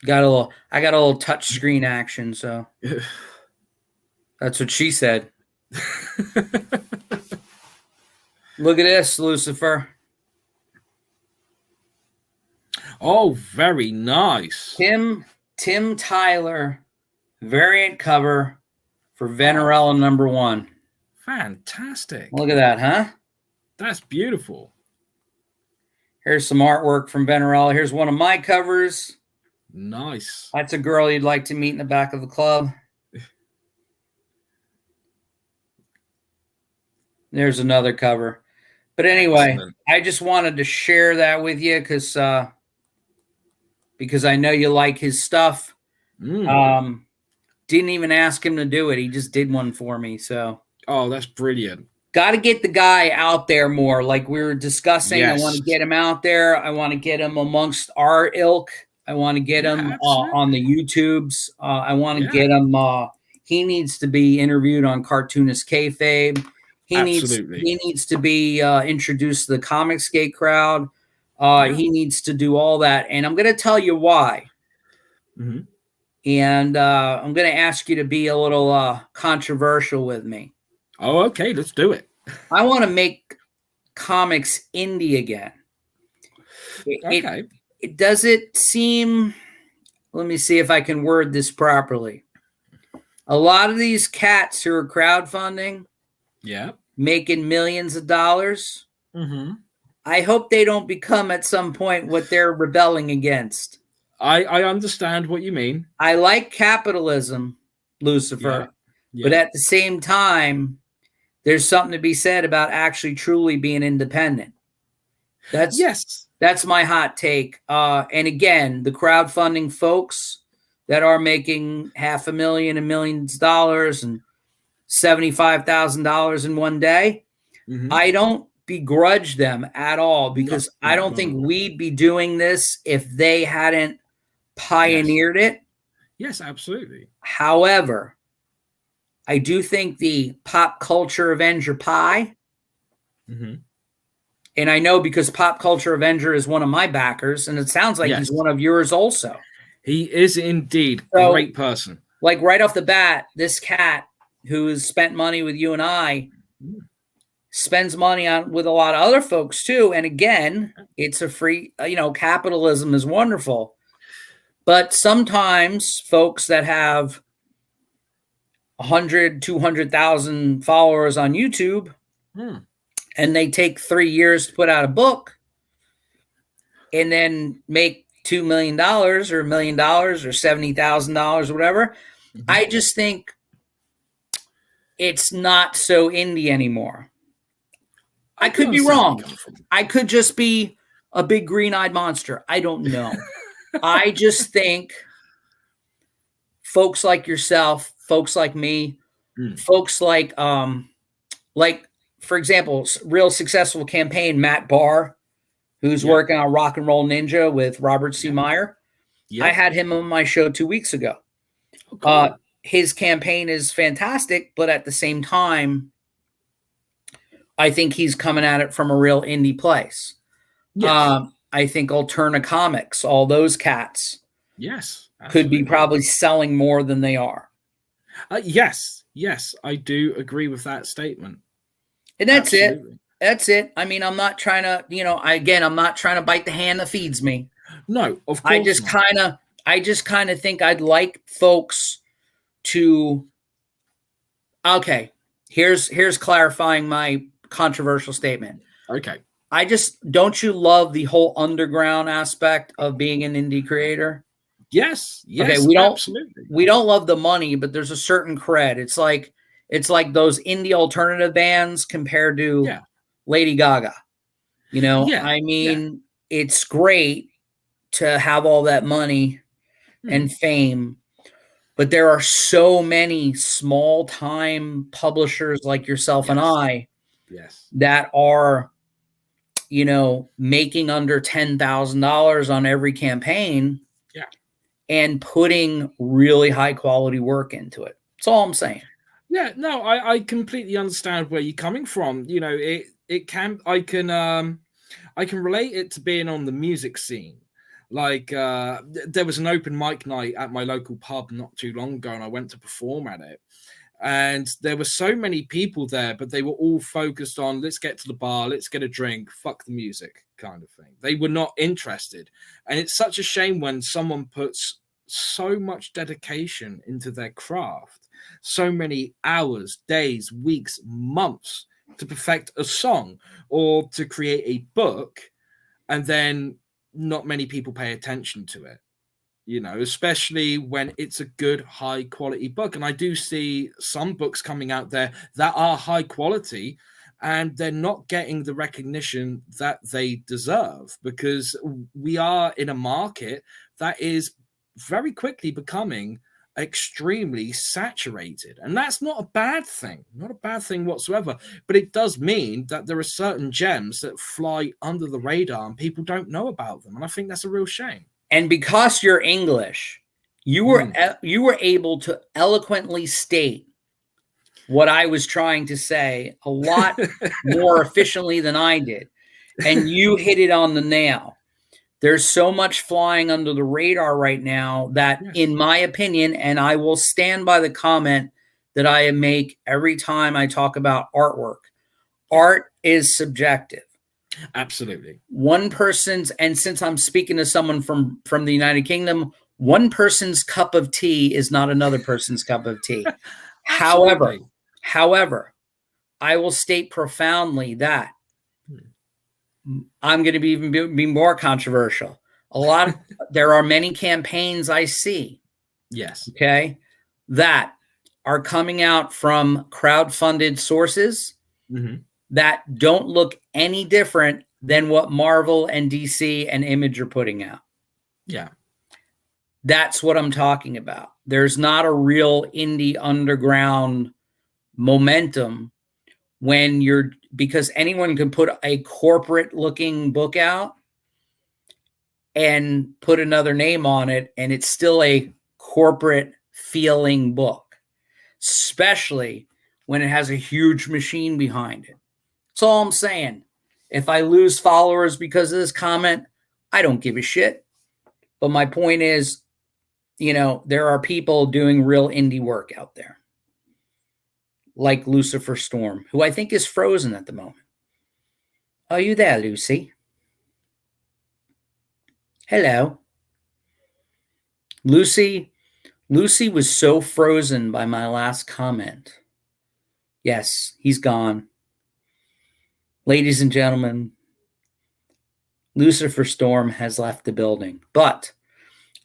I got a little touch screen action, so that's what she said. Look at this, Lucifer. Oh, very nice. Tim Tyler variant cover for Venerella #1. Fantastic. Look at that, huh? That's beautiful. Here's some artwork from Venerella. Here's one of my covers. Nice. That's a girl you'd like to meet in the back of the club. There's another cover. But anyway, excellent. I just wanted to share that with you because I know you like his stuff. Didn't even ask him to do it. He just did one for me. So, oh, that's brilliant. Got to get the guy out there more. Like we were discussing, yes. I want to get him out there. I want to get him amongst our ilk. I want to get him on the YouTubes. I want to get him. He needs to be interviewed on Cartoonist Kayfabe. He needs to be introduced to the Comicsgate crowd. He needs to do all that. And I'm going to tell you why. Mm-hmm. And I'm going to ask you to be a little controversial with me. Oh, okay. Let's do it. I want to make comics indie again. Okay. Does it seem, let me see if I can word this properly. A lot of these cats who are crowdfunding, making millions of dollars, I hope they don't become at some point what they're rebelling against. I understand what you mean. I like capitalism, Lucifer, but at the same time, there's something to be said about actually truly being independent. That's my hot take. And again, the crowdfunding folks, that are making $500,000 and millions of dollars and $75,000 in one day. Mhm. I don't begrudge them at all, No, because I no, don't not at think all. we'd be doing this if they hadn't Yes. pioneered it. Yes, absolutely. However, I do think the pop culture Avenger pie, Mhm. and I know because Pop Culture Avenger is one of my backers, and it sounds like he's Yes. one of yours also. He is indeed So, great person. like right off the bat, this cat who's spent money with you and I Mm. spends money on with a lot of other folks too. And again, it's a free, capitalism is wonderful. But sometimes folks that have 100, 200,000 followers on YouTube, Mm. and they take 3 years to put out a book and then make $2 million or $1 million or $70,000 or whatever. Mhm. I just think it's not so indie anymore. I can could be understand where you're wrong. coming from. I could just be a big green-eyed monster. I don't know. I just think folks like yourself, folks like me, Mm. folks like for example, real successful campaign, Matt Barr, who's Yeah. working on Rock and Roll Ninja with Robert C. Yeah. Meyer. Yeah. I had him on my show 2 weeks ago. Oh, cool. His campaign is fantastic, but at the same time, I think he's coming at it from a real indie place. Yes. I think Alterna Comics, all those cats, Yes. could be Absolutely. probably selling more than they are. Yes. Yes. I do agree with that statement. And that's Absolutely. it. That's it. I mean, I'm not trying to, I'm not trying to bite the hand that feeds me. No, of course I just kind of think I'd like folks to. Okay, here's clarifying my controversial statement. Okay. Don't you love the whole underground aspect of being an indie creator? Yes. Okay, Yes. Absolutely. we don't love the money, but there's a certain cred. It's like those indie alternative bands compared to Lady Gaga. Yeah. I mean, it's great to have all that money and fame, but there are so many small time publishers like yourself and I that are, making under $10,000 on every campaign and putting really high quality work into it. That's all I'm saying. Yeah, no, I completely understand where you're coming from. I can relate it to being on the music scene. Like there was an open mic night at my local pub not too long ago, and I went to perform at it. And there were so many people there, but they were all focused on let's get to the bar, let's get a drink, fuck the music kind of thing. They were not interested. And it's such a shame when someone puts so much dedication into their craft, so many hours, days, weeks, months to perfect a song or to create a book, and then not many people pay attention to it. Especially when it's a good high quality book. And I do see some books coming out there that are high quality and they're not getting the recognition that they deserve, because we are in a market that is very quickly becoming extremely saturated. And that's not a bad thing, whatsoever. But it does mean that there are certain gems that fly under the radar and people don't know about them. And I think that's a real shame. And because you're English, you were able to eloquently state what I was trying to say a lot more efficiently than I did. And you hit it on the nail. There's so much flying under the radar right now that, in my opinion, and I will stand by the comment that I make every time I talk about artwork, art is subjective. Absolutely. One person's, and since I'm speaking to someone from the United Kingdom, one person's cup of tea is not another person's cup of tea. However, I will state profoundly that I'm going to be more controversial. There are many campaigns I see. Yes. Okay. That are coming out from crowdfunded sources that don't look any different than what Marvel and DC and Image are putting out. Yeah. That's what I'm talking about. There's not a real indie underground momentum when you're, because anyone can put a corporate looking book out and put another name on it, and it's still a corporate feeling book, especially when it has a huge machine behind it. That's all I'm saying. If I lose followers because of this comment, I don't give a shit. But my point is, there are people doing real indie work out there, like Lucifer Storm, who I think is frozen at the moment. Are you there, Lucy? Hello. Lucy was so frozen by my last comment. Yes, he's gone. Ladies and gentlemen, Lucifer Storm has left the building. But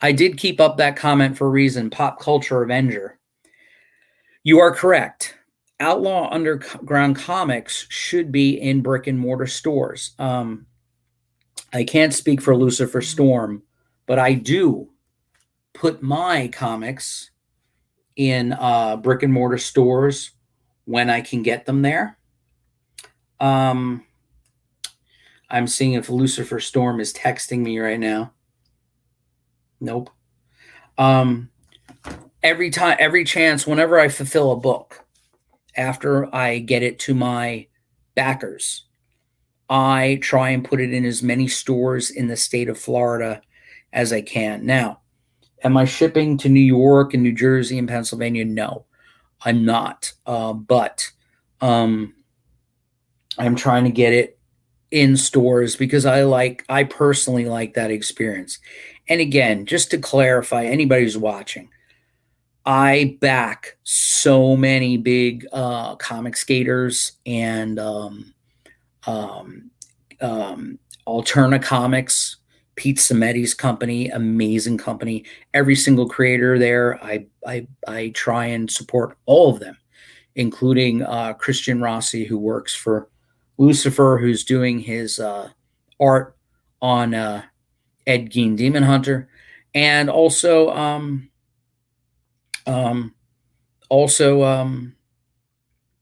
I did keep up that comment for a reason. Pop Culture Avenger. You are correct. Outlaw Underground Comics should be in brick and mortar stores. I can't speak for Lucifer Storm, but I do put my comics in brick and mortar stores when I can get them there. I'm seeing if Lucifer Storm is texting me right now. Nope. Every chance, whenever I fulfill a book, after I get it to my backers, I try and put it in as many stores in the state of Florida as I can. Now, am I shipping to New York and New Jersey and Pennsylvania? No, I'm not. But I'm trying to get it in stores because I personally like that experience. And again, just to clarify, anybody who's watching, I back so many big comic skaters and Alterna Comics, Pete Sammetti's company, amazing company. Every single creator there, I try and support all of them, including Christian Rossi, who works for Lucifer, who's doing his art on Ed Gein Demon Hunter, and also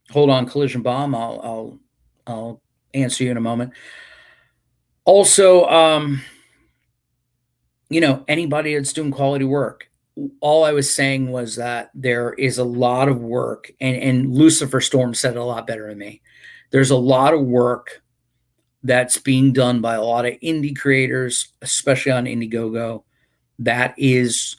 hold on, Collision Bomb. I'll answer you in a moment. Also, anybody that's doing quality work. All I was saying was that there is a lot of work, and Lucifer Storm said it a lot better than me. There's a lot of work that's being done by a lot of indie creators, especially on Indiegogo, that is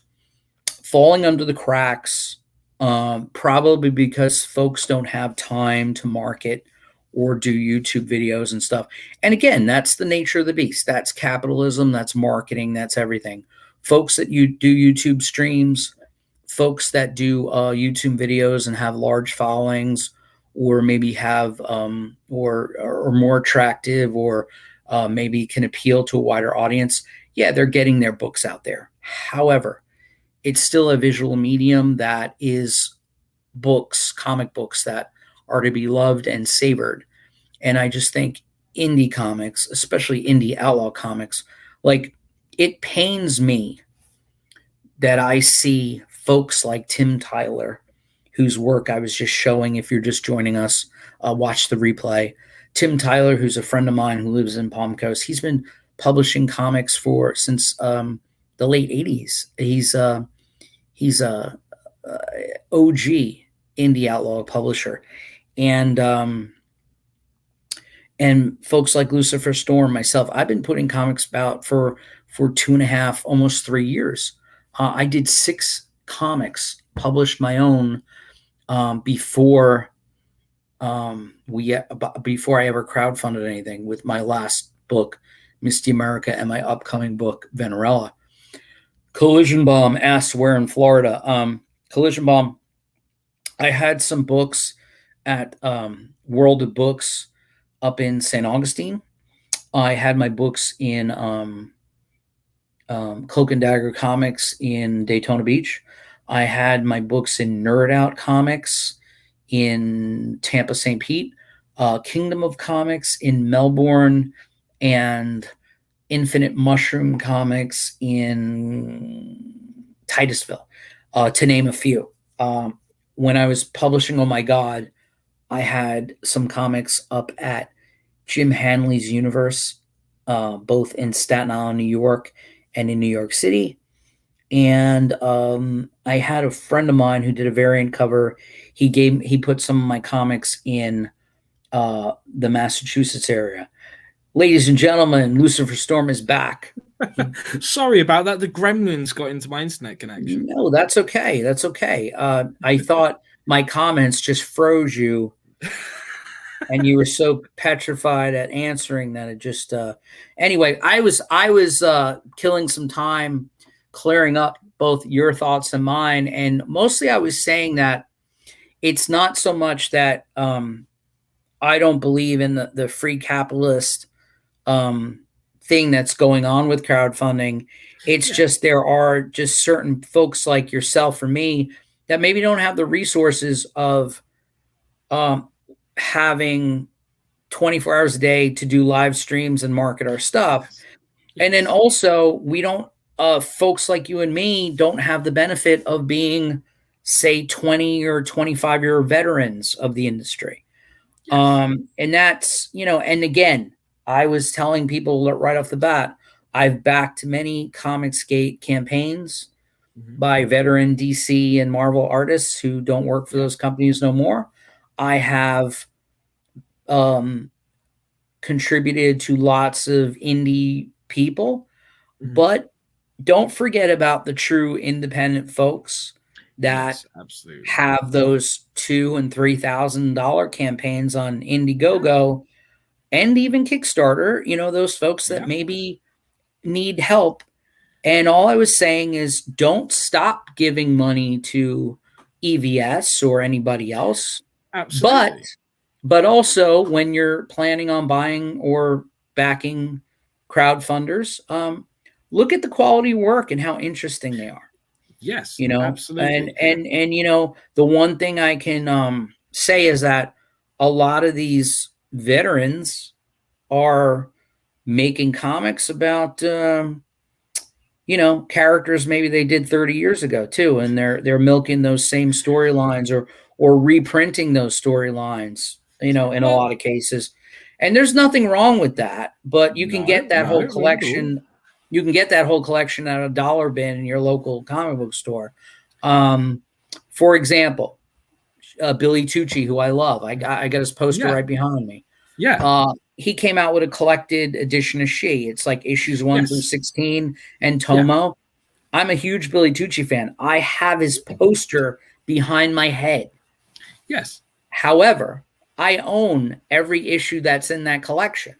falling under the cracks, probably because folks don't have time to market or do YouTube videos and stuff. And again, that's the nature of the beast. That's capitalism, that's marketing, that's everything. Folks that do YouTube streams, folks that do YouTube videos and have large followings, or maybe have or more attractive, or maybe can appeal to a wider audience. Yeah, they're getting their books out there. However, it's still a visual medium that is books, comic books that are to be loved and savored. And I just think indie comics, especially indie outlaw comics, like, it pains me that I see folks like Tim Tyler, whose work I was just showing. If you're just joining us, watch the replay. Tim Tyler, who's a friend of mine who lives in Palm Coast, he's been publishing comics since the late 80s. He's a OG indie outlaw publisher, and folks like Lucifer Storm, myself, I've been putting comics out for 2.5, almost 3 years. I did 6 comics, published my own before I ever crowdfunded anything, with my last book, Misty America, and my upcoming book, Venerella. Collision Bomb asks where in Florida. Collision Bomb, I had some books at World of Books up in St. Augustine. I had my books in Cloak and Dagger Comics in Daytona Beach. I had my books in Nerd Out Comics in Tampa, St. Pete, Kingdom of Comics in Melbourne, and Infinite Mushroom Comics in Titusville, to name a few. When I was publishing Oh My God, I had some comics up at Jim Hanley's Universe, both in Staten Island, New York, and in New York City. And I had a friend of mine who did a variant cover. He put some of my comics in the Massachusetts area. Ladies and gentlemen, Lucifer Storm is back. Sorry about that. The gremlins got into my internet connection. No, that's okay. That's okay. I thought my comments just froze you, and you were so petrified at answering that it just. Anyway, I was killing some time clearing up both your thoughts and mine, and mostly I was saying that it's not so much that I don't believe in the free capitalist thing that's going on with crowdfunding. It's just there are just certain folks like yourself or me that maybe don't have the resources of having 24 hours a day to do live streams and market our stuff. And then also we don't folks like you and me don't have the benefit of being, say, 20 or 25-year veterans of the industry. And that's, and again, I was telling people right off the bat, I've backed many Comicsgate campaigns by veteran DC and Marvel artists who don't work for those companies no more. I have contributed to lots of indie people, but don't forget about the true independent folks that have those $2,000 and $3,000 campaigns on Indiegogo and even Kickstarter, those folks that maybe need help. And all I was saying is don't stop giving money to EVS or anybody else. Absolutely. But also when you're planning on buying or backing crowdfunders, look at the quality work and how interesting they are. Yes, absolutely. And the one thing I can say is that a lot of these veterans are making comics about characters maybe they did 30 years ago too, and they're milking those same storylines or reprinting those storylines, in a lot of cases. And there's nothing wrong with that, but you can get that whole collection. You can get that whole collection at a dollar bin in your local comic book store. For example, Billy Tucci, who I love, I got his poster right behind me. He came out with a collected edition of She. It's like issues 1 through 16 and Tomo. I'm a huge Billy Tucci fan. I have his poster behind my head. Yes. However, I own every issue that's in that collection.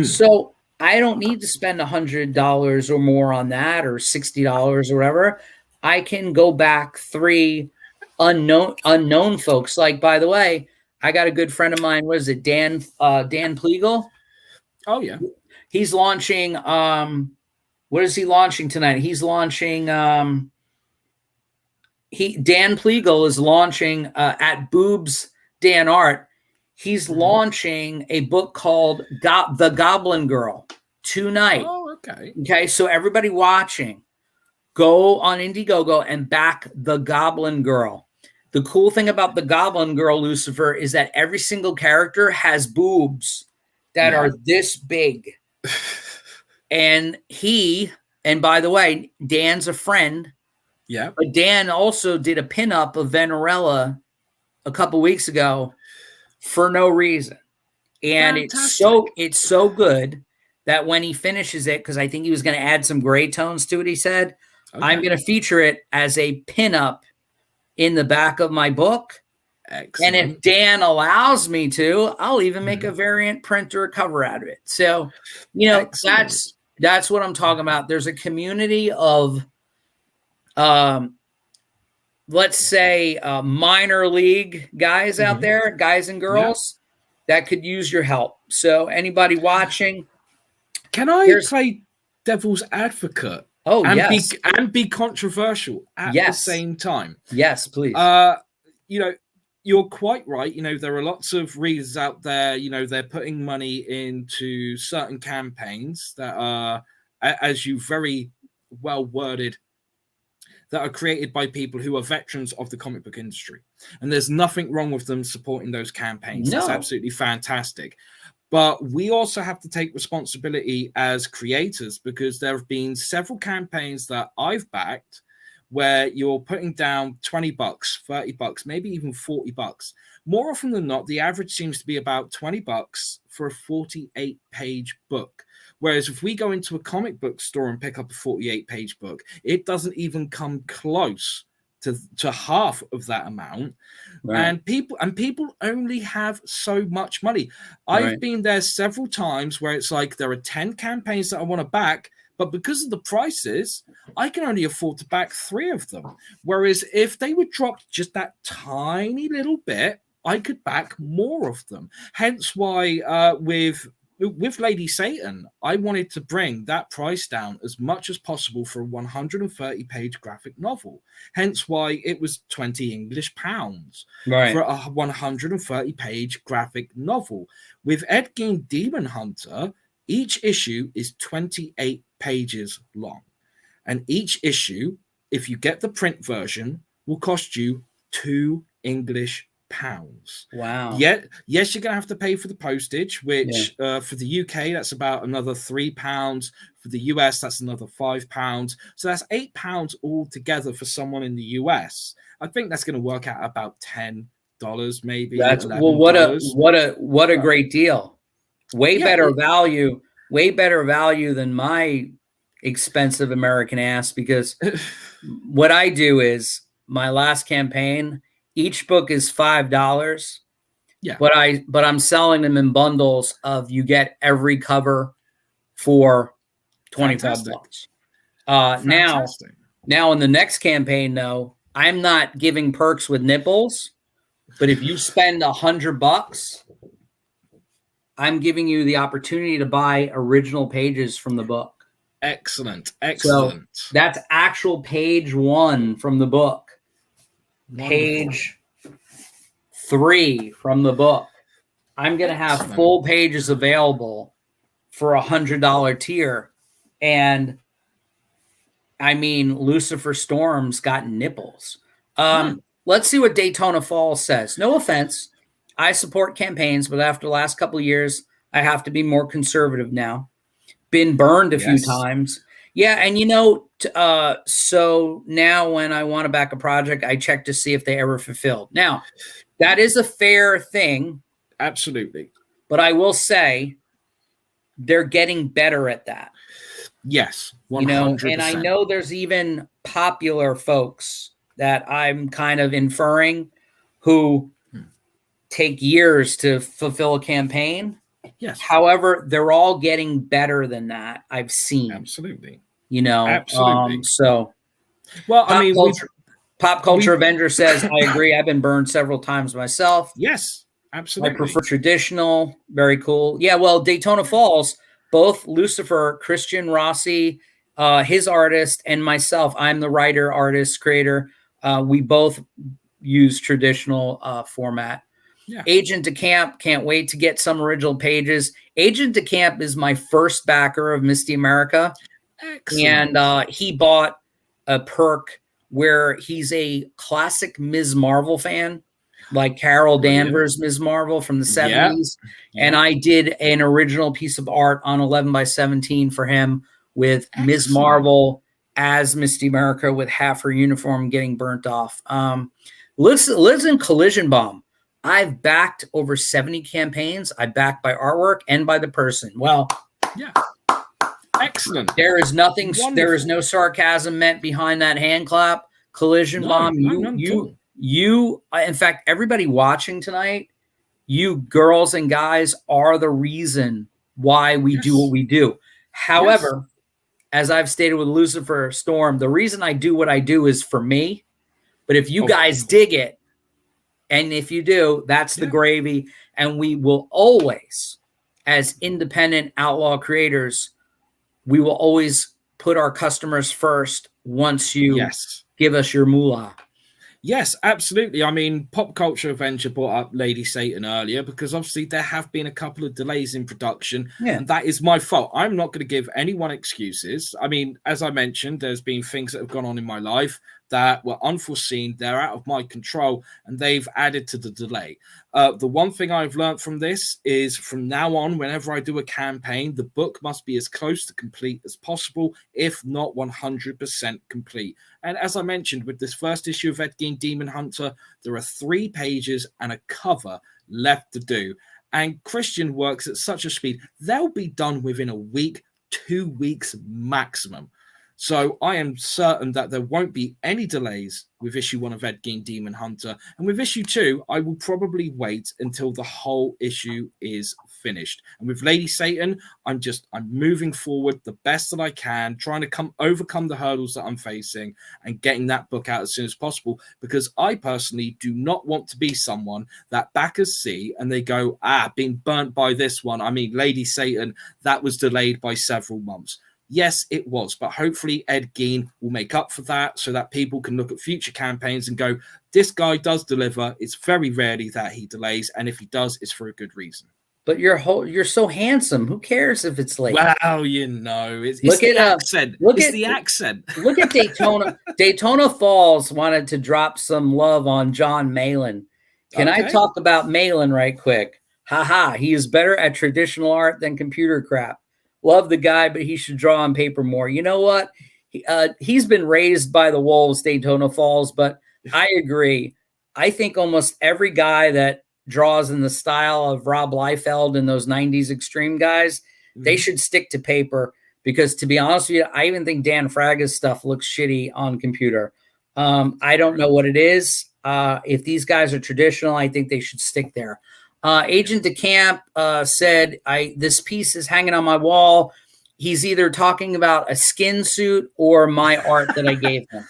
So I don't need to spend $100 or more on that, or $60 or whatever. I can go back 3 unknown folks. Like, by the way, I got a good friend of mine. What is it? Dan Pleagle? Oh yeah. He's launching. What is he launching tonight? He's launching. Dan Pleagle is launching at Boobs Dan Art. He's launching a book called The Goblin Girl tonight. Oh, okay. Okay, so everybody watching, go on Indiegogo and back The Goblin Girl. The cool thing about The Goblin Girl, Lucifer, is that every single character has boobs that are this big. And by the way, Dan's a friend. Yeah. But Dan also did a pinup of Venerella a couple weeks ago for no reason. And it's so good that when he finishes it, because I think he was going to add some gray tones to it, he said, I'm going to feature it as a pinup in the back of my book. Excellent. And if Dan allows me to, I'll even make a variant print or a cover out of it. So, that's what I'm talking about. There's a community of, let's say, minor league guys out there, guys and girls, that could use your help. So anybody watching, can I play devil's advocate? Oh, yes. Be controversial at the same time. Yes, please. You're quite right. There are lots of readers out there, they're putting money into certain campaigns that are, as you very well worded, that are created by people who are veterans of the comic book industry. And there's nothing wrong with them supporting those campaigns. That's No. absolutely fantastic. But we also have to take responsibility as creators, because there have been several campaigns that I've backed where you're putting down $20, $30, maybe even $40. More often than not, the average seems to be about $20 for a 48-page book. Whereas if we go into a comic book store and pick up a 48-page book, it doesn't even come close to half of that amount. Right. And people only have so much money. I've been there several times where it's like there are 10 campaigns that I want to back, but because of the prices, I can only afford to back 3 of them. Whereas if they would drop just that tiny little bit, I could back more of them. Hence why with Lady Satan, I wanted to bring that price down as much as possible for a 130-page graphic novel. Hence why it was 20 English pounds for a 130-page graphic novel. With Ed Gein Demon Hunter, each issue is 28 pages long. And each issue, if you get the print version, will cost you 2 English pounds. Wow. Yes, you're going to have to pay for the postage, which for the UK, that's about another £3. For the US, that's another £5. So that's £8 altogether for someone in the US. I think that's going to work out about $10, maybe. That's $11. Well, what a great deal. Way better value than my expensive American ass, because what I do is my last campaign, each book is $5. Yeah. But I'm selling them in bundles of, you get every cover for $25. Now in the next campaign, though, I'm not giving perks with nipples, but if you spend $100, I'm giving you the opportunity to buy original pages from the book. Excellent. So that's actual page 1 from the book. Wonderful. Page 3 from the book. I'm going to have full pages available for $100 tier. And I mean, Lucifer Storm's got nipples. Let's see what Daytona Falls says. No offense. I support campaigns, but after the last couple of years, I have to be more conservative now. Been burned a few times. Yeah, and so now when I want to back a project, I check to see if they ever fulfilled. Now, that is a fair thing. Absolutely. But I will say they're getting better at that. Yes, 100%. And I know there's even popular folks that I'm kind of inferring who take years to fulfill a campaign. Yes. However, they're all getting better than that. I've seen. Absolutely. Absolutely. So, well, Pop Culture Avenger says, I agree. I've been burned several times myself. Yes, absolutely. I prefer traditional. Very cool. Yeah, well, Daytona Falls, both Lucifer, Christian Rossi, his artist, and myself, I'm the writer, artist, creator. We both use traditional format. Yeah. Agent de Camp, can't wait to get some original pages. Agent de Camp is my first backer of Misty America. Excellent. And he bought a perk where he's a classic Ms. Marvel fan, like Carol Danvers, Ms. Marvel from the 70s. Yeah. And I did an original piece of art on 11x17 for him with Ms. Marvel as Misty America with half her uniform getting burnt off. Lives in Collision Bomb. I've backed over 70 campaigns. I backed by artwork and by the person. Well, yeah. Excellent. There is nothing. Wonderful. There is no sarcasm meant behind that hand clap. Collision Bomb. You. In fact, everybody watching tonight, you girls and guys are the reason why we do what we do. However, as I've stated with Lucifer Storm, the reason I do what I do is for me. But if you guys dig it, and if you do, that's the gravy. And we will always, as independent outlaw creators, we will always put our customers first once you give us your moolah. Yes, absolutely. I mean, Pop Culture Avenger brought up Lady Satan earlier because obviously there have been a couple of delays in production, and that is my fault. I'm not going to give anyone excuses. I mean, as I mentioned, there's been things that have gone on in my life. that were unforeseen. They're out of my control, and they've added to the delay. The one thing I've learned from this is from now on, whenever I do a campaign, the book must be as close to complete as possible, if not 100% complete. And as I mentioned, with this first issue of Ed Gein Demon Hunter, there are 3 pages and a cover left to do. And Christian works at such a speed, they'll be done within a week, 2 weeks maximum. So I am certain that there won't be any delays with issue 1 of Ed Gein Demon Hunter. And with issue 2, I will probably wait until the whole issue is finished. And with Lady Satan, I'm moving forward the best that I can, trying to overcome the hurdles that I'm facing and getting that book out as soon as possible, because I personally do not want to be someone that backers see and they go, being burnt by this one. I mean, Lady Satan, that was delayed by several months. Yes, it was, but hopefully Ed Gein will make up for that so that people can look at future campaigns and go, this guy does deliver. It's very rarely that he delays, and if he does, it's for a good reason. But you're so handsome. Who cares if it's late? Well, it's the accent. It's the accent. Look at Daytona. Daytona Falls wanted to drop some love on John Malin. Can I talk about Malin right quick? Haha, he is better at traditional art than computer crap. Love the guy, but he should draw on paper more. You know what? He's been raised by the wolves, Daytona Falls, but I agree. I think almost every guy that draws in the style of Rob Liefeld and those 90s extreme guys, they should stick to paper, because to be honest with you, I even think Dan Fraga's stuff looks shitty on computer. I don't know what it is. If these guys are traditional, I think they should stick there. Agent DeCamp said, this piece is hanging on my wall. He's either talking about a skin suit or my art that I gave him.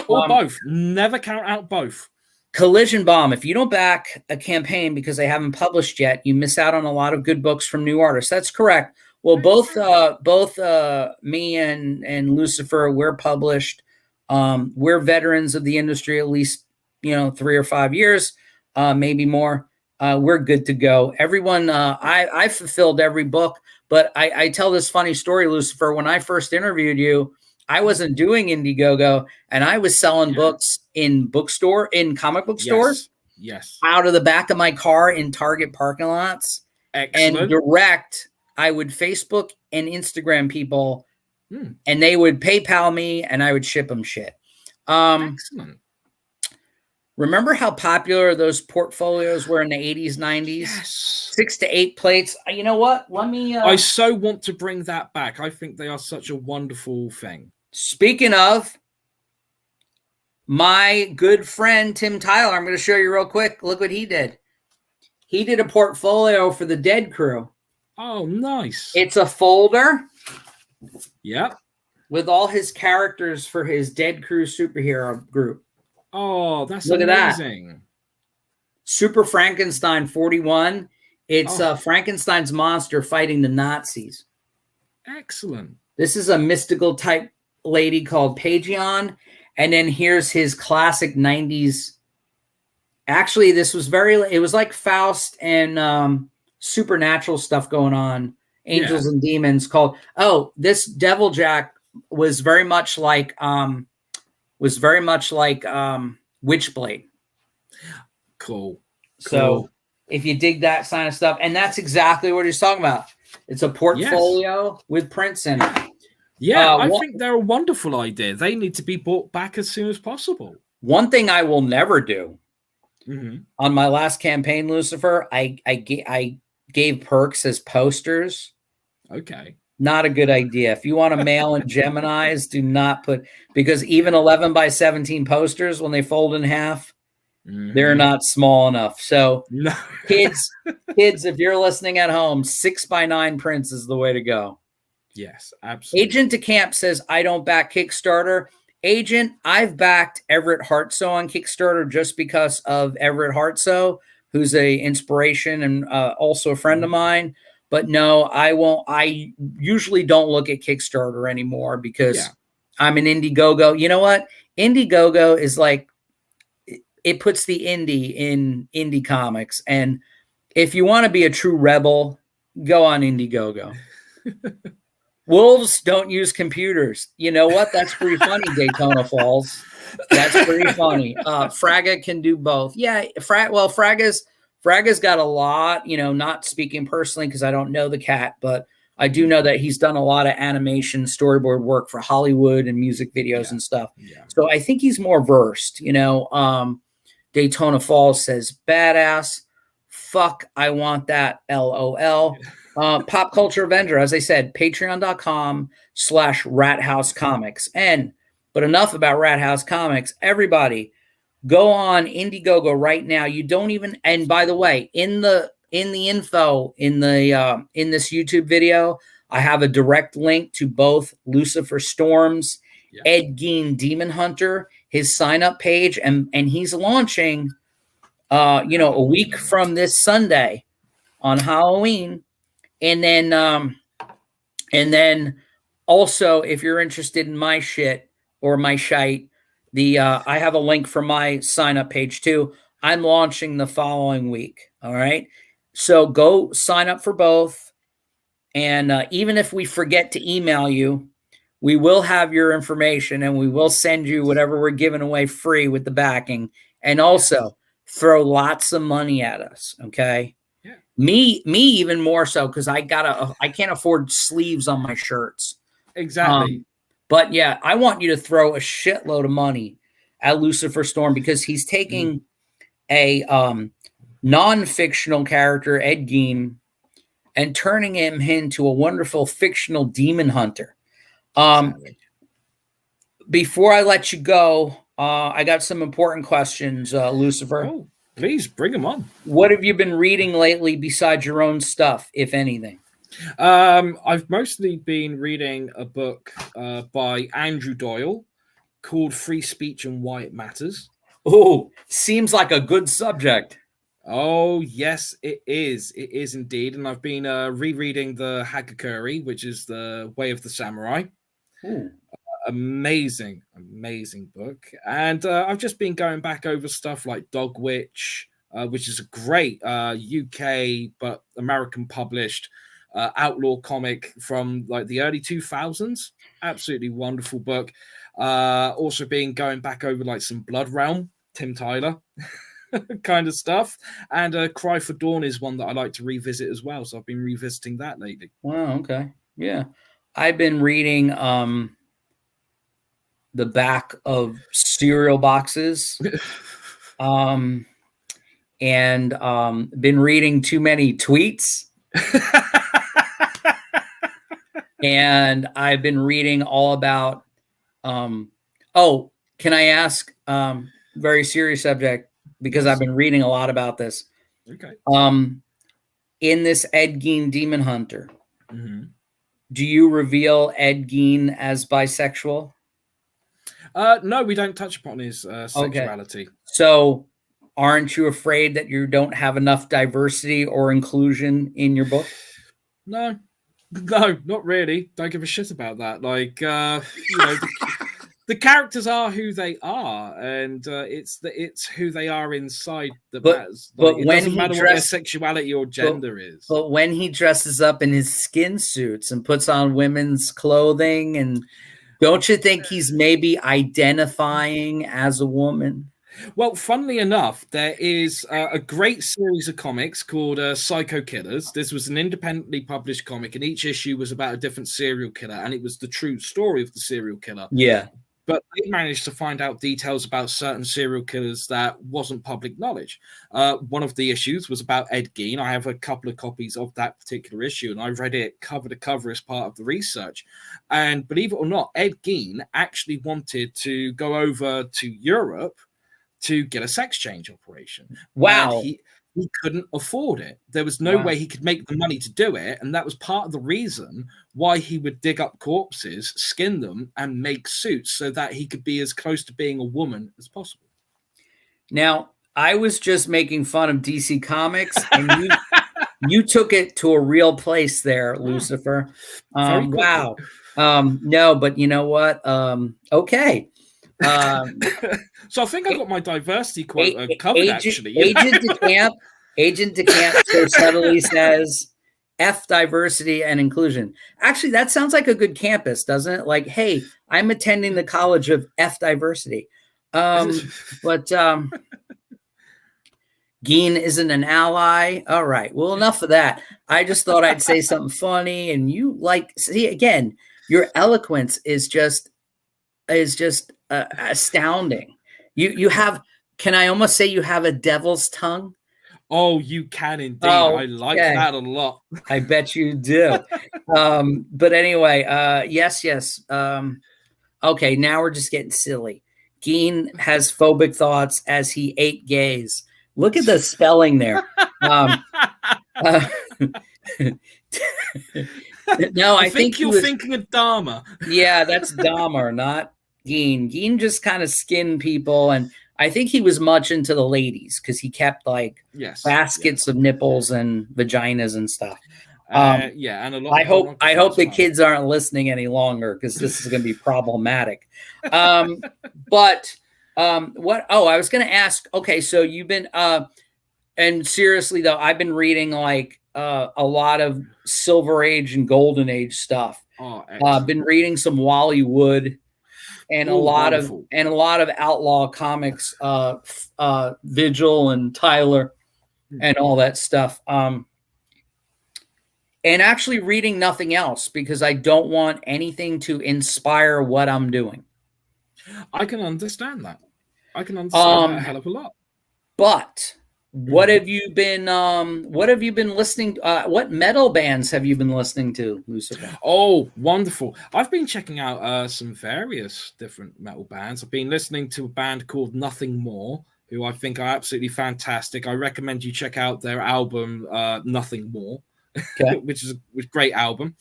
Or both. Never count out both. Collision Bomb. If you don't back a campaign because they haven't published yet, you miss out on a lot of good books from new artists. That's correct. Well, both me and Lucifer, we're published. We're veterans of the industry, at least 3 or 5 years, maybe more. We're good to go. Everyone, I fulfilled every book, but I tell this funny story, Lucifer. When I first interviewed you, I wasn't doing Indiegogo, and I was selling books in comic book stores. Yes. Out of the back of my car in Target parking lots. Excellent. And direct, I would Facebook and Instagram people, and they would PayPal me, and I would ship them shit. Excellent. Remember how popular those portfolios were in the 80s, 90s? Yes. 6 to 8 plates. You know what? Let me... I so want to bring that back. I think they are such a wonderful thing. Speaking of, my good friend Tim Tyler, I'm going to show you real quick. Look what he did. He did a portfolio for the Dead Crew. Oh, nice. It's a folder. Yep. With all his characters for his Dead Crew superhero group. Oh, that's Look amazing. At that. Super Frankenstein 41. It's Frankenstein's monster fighting the Nazis. Excellent. This is a mystical type lady called Pagion. And then here's his classic 90s. Actually, this was it was like Faust and supernatural stuff going on. Angels and demons called. This Devil Jack was very much like Witchblade. Cool. So if you dig that kind of stuff, and that's exactly what he's talking about. It's a portfolio with prints in it. Yeah, I think they're a wonderful idea. They need to be brought back as soon as possible. One thing I will never do on my last campaign, Lucifer, I gave perks as posters. Okay. Not a good idea. If you want to mail in Geminis, do not put, because even 11 by 17 posters, when they fold in half, they're not small enough. So kids, if you're listening at home, 6 by 9 prints is the way to go. Yes, absolutely. Agent DeCamp says, I don't back Kickstarter. Agent, I've backed Everett Hartsoe on Kickstarter just because of Everett Hartsoe, who's a inspiration and also a friend of mine. But no, I won't. I usually don't look at Kickstarter anymore because I'm an Indiegogo. You know what? Indiegogo is like, it puts the indie in indie comics. And if you want to be a true rebel, go on Indiegogo. Wolves don't use computers. You know what? That's pretty funny, Daytona Falls. That's pretty funny. Fraga can do both. Yeah, Fraga's got a lot, not speaking personally because I don't know the cat, but I do know that he's done a lot of animation storyboard work for Hollywood and music videos Yeah. and stuff. Yeah. So I think he's more versed, Daytona Falls says badass. Fuck, I want that. LOL. Pop Culture Avenger, as I said, patreon.com/Rat Comics. But enough about Rat House Comics. Everybody, go on Indiegogo right now. You don't even. And by the way, in the info in this YouTube video, I have a direct link to both Lucifer Storms, Ed Gein Demon Hunter, his sign up page, and he's launching, a week from this Sunday on Halloween, and then also if you're interested in my shit or my shite. I have a link for my sign up page too. I'm launching the following week. All right. So go sign up for both. And even if we forget to email you, we will have your information and we will send you whatever we're giving away free with the backing. And also throw lots of money at us. Okay. Yeah. Me even more so because I can't afford sleeves on my shirts. Exactly. But yeah, I want you to throw a shitload of money at Lucifer Storm because he's taking a non-fictional character, Ed Gein, and turning him into a wonderful fictional demon hunter. Exactly. Before I let you go, I got some important questions, Lucifer. Oh, please bring them on. What have you been reading lately besides your own stuff, if anything? I've mostly been reading a book by Andrew Doyle called Free Speech and Why It Matters. Oh, seems like a good subject. Oh, yes, it is. It is indeed. And I've been rereading the Hagakure, which is the Way of the Samurai. Ooh. Amazing book. And I've just been going back over stuff like Dog Witch, which is a great UK but American published Outlaw comic from like the early 2000s. Absolutely wonderful book. Also been going back over like some Blood Realm, Tim Tyler kind of stuff. And Cry for Dawn is one that I like to revisit as well. So I've been revisiting that lately. Wow, okay. Yeah. I've been reading the back of cereal boxes. And been reading too many tweets. And I've been reading all about can I ask very serious subject because I've been reading a lot about this. Okay. In this Ed Gein Demon Hunter, do you reveal Ed Gein as bisexual? No, we don't touch upon his sexuality. Okay. So aren't you afraid that you don't have enough diversity or inclusion in your book? No, not really. Don't give a shit about that. Like, the characters are who they are, and it's who they are inside that matters. Like, it doesn't matter what their sexuality or gender is. But when he dresses up in his skin suits and puts on women's clothing, and don't you think he's maybe identifying as a woman? Well, funnily enough, there is a great series of comics called Psycho Killers. This was an independently published comic, and each issue was about a different serial killer, and it was the true story of the serial killer. Yeah. But they managed to find out details about certain serial killers that wasn't public knowledge. One of the issues was about Ed Gein. I have a couple of copies of that particular issue, and I read it cover to cover as part of the research. And believe it or not, Ed Gein actually wanted to go over to Europe to get a sex change operation. Wow. And he couldn't afford it. There was no way he could make the money to do it. And that was part of the reason why he would dig up corpses, skin them, and make suits so that he could be as close to being a woman as possible. Now, I was just making fun of DC Comics, and you took it to a real place there, Lucifer. Wow. No, but you know what? Okay. So I think I got my diversity quote covered, actually. Agent DeCamp so subtly says F diversity and inclusion. Actually, that sounds like a good campus, doesn't it? Like, hey, I'm attending the College of F diversity. But Gein isn't an ally. All right. Well, enough of that. I just thought I'd say something funny, and you see again. Your eloquence is just astounding. You have. Can I almost say you have a devil's tongue? Oh, you can indeed. Oh, I like okay. that a lot. I bet you do. But anyway, yes. Okay, now we're just getting silly. Gein has phobic thoughts as he ate gays. Look at the spelling there. No, I think you're thinking of Dharma. Yeah, that's Dahmer, not Gein. Gein just kind of skinned people, and I think he was much into the ladies because he kept like baskets of nipples and vaginas and stuff. Yeah, and a lot. I hope the kids aren't listening any longer because this is going to be problematic. But what? Oh, I was going to ask. Okay, so you've been and seriously though, I've been reading like a lot of Silver Age and Golden Age stuff. I've been reading some Wally Wood and a lot of Outlaw comics, Vigil and Tyler and all that stuff. And actually reading nothing else because I don't want anything to inspire what I'm doing. I can understand that. I can understand that a hell of a lot. But what have you been listening what metal bands have you been listening to, Lucifer? Oh, wonderful. I've been checking out some various different metal bands. I've been listening to a band called Nothing More, who I think are absolutely fantastic. I recommend you check out their album Nothing More. Okay. which is a great album.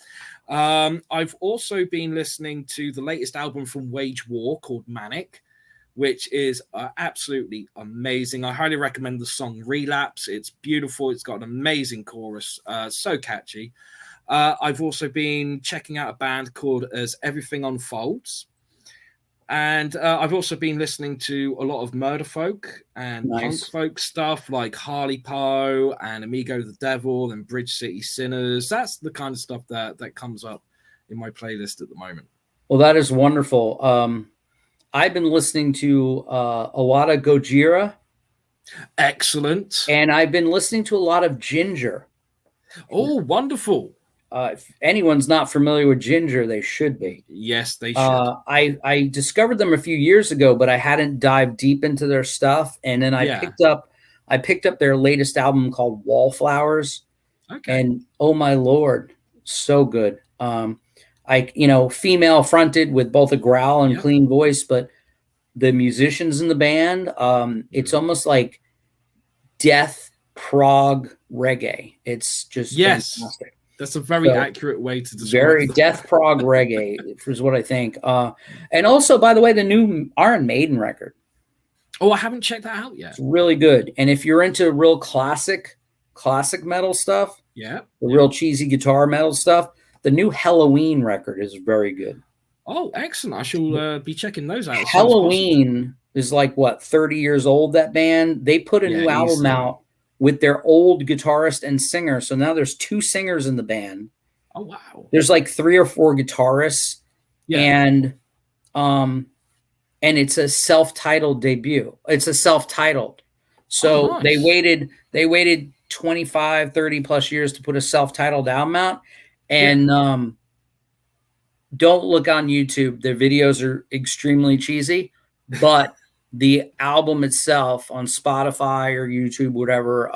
I've also been listening to the latest album from Wage War called Manic, which is absolutely amazing. I highly recommend the song Relapse. It's beautiful. It's got an amazing chorus, so catchy. I've also been checking out a band called As Everything Unfolds. And I've also been listening to a lot of murder folk and punk folk stuff like Harley Poe and Amigo the Devil and Bridge City Sinners. That's the kind of stuff that comes up in my playlist at the moment. Well, that is wonderful. I've been listening to a lot of Gojira. Excellent. And I've been listening to a lot of Ginger. Oh, wonderful. If anyone's not familiar with Ginger, they should be. Yes, they should. I discovered them a few years ago, but I hadn't dived deep into their stuff. And then I picked up their latest album called Wallflowers. Okay. And oh my Lord, so good. Female fronted with both a growl and clean voice, but the musicians in the band, it's almost like death prog reggae. It's just fantastic. That's a very accurate way to describe very death prog reggae is what I think. And also, by the way, the new Iron Maiden record. Oh, I haven't checked that out yet. It's really good. And if you're into real classic metal stuff, the real cheesy guitar metal stuff, the new Halloween record is very good. Oh, excellent. I shall be checking those out. Halloween is like, 30 years old, that band. They put a new album out with their old guitarist and singer. So now there's 2 singers in the band. Oh, wow. There's like 3 or 4 guitarists. Yeah. And it's a self-titled debut. It's a self-titled. So they waited 25, 30 plus years to put a self-titled album out. And don't look on YouTube. Their videos are extremely cheesy, but the album itself on Spotify or YouTube, whatever,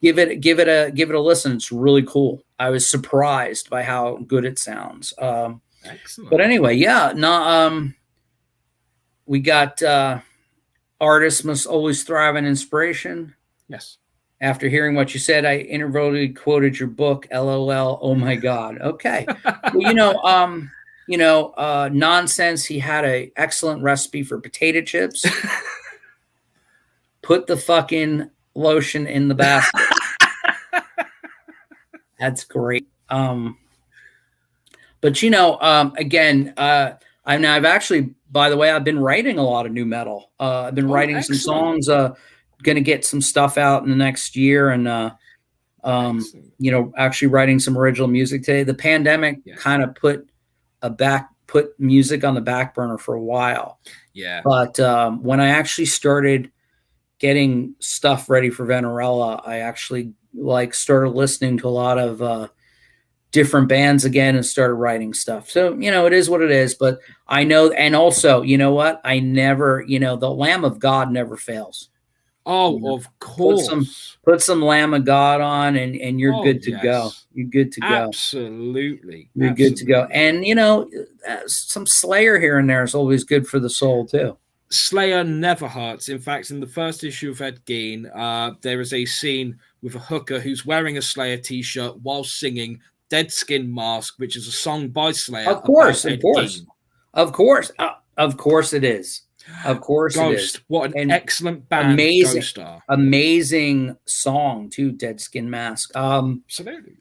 give it a listen. It's really cool. I was surprised by how good it sounds. Excellent. But anyway, we got artists must always thrive in inspiration. Yes. After hearing what you said, I inadvertently quoted your book. LOL. Oh my God. Okay. Well, Nonsense. He had an excellent recipe for potato chips. Put the fucking lotion in the basket. That's great. But again, I've actually, by the way, I've been writing a lot of new metal. I've been writing some songs. Going to get some stuff out in the next year, and actually writing some original music today. The pandemic kind of put put music on the back burner for a while. Yeah. But when I actually started getting stuff ready for Venerella, I actually started listening to a lot of different bands again and started writing stuff. So, it is what it is, but I know, and also, you know what? I never, the Lamb of God never fails. Oh, of course. Put some Lamb of God on and you're good to yes. go. You're good to go. Absolutely. You're good to go. And, some Slayer here and there is always good for the soul too. Slayer never hurts. In fact, in the first issue of Ed Gein, there is a scene with a hooker who's wearing a Slayer t-shirt while singing Dead Skin Mask, which is a song by Slayer of course, about Ed Gein. Of course it is. Of course Ghost. it is. What an excellent band Ghost are. Amazing song too, Dead Skin Mask. Absolutely.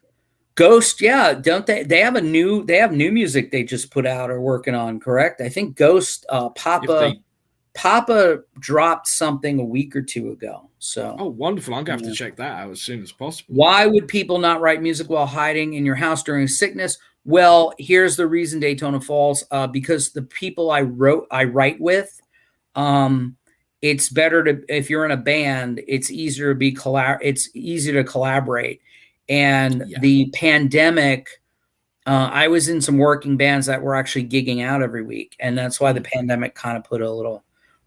Ghost, yeah, don't they? They have new music they just put out or working on, correct? I think Ghost, Papa dropped something a week or two ago. So, oh, wonderful! I'm gonna have to check that out as soon as possible. Why would people not write music while hiding in your house during sickness? Well, here's the reason, Daytona Falls, because the people I write with, it's better to, if you're in a band, it's easier to collaborate. And the pandemic, I was in some working bands that were actually gigging out every week, and that's why the pandemic kind of put a little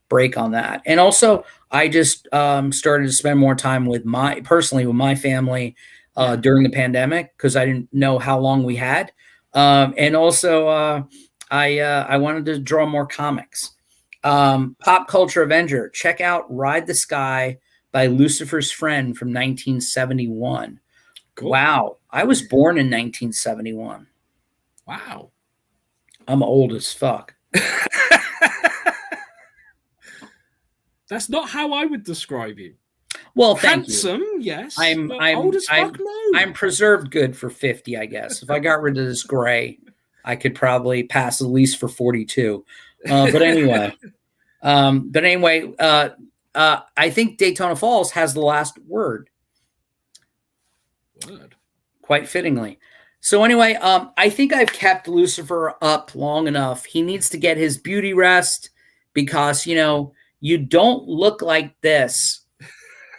break on that. And also, I just started to spend more time with my family during the pandemic because I didn't know how long we had. And also, I wanted to draw more comics. Pop Culture Avenger. Check out Ride the Sky by Lucifer's Friend from 1971. Cool. Wow. I was born in 1971. Wow. I'm old as fuck. That's not how I would describe you. Well, handsome, yes. I'm old as fuck, no. I'm preserved good for 50, I guess. If I got rid of this gray, I could probably pass at least for 42. But anyway, I think Daytona Falls has the last word. Quite fittingly. So anyway, I think I've kept Lucifer up long enough. He needs to get his beauty rest because, you don't look like this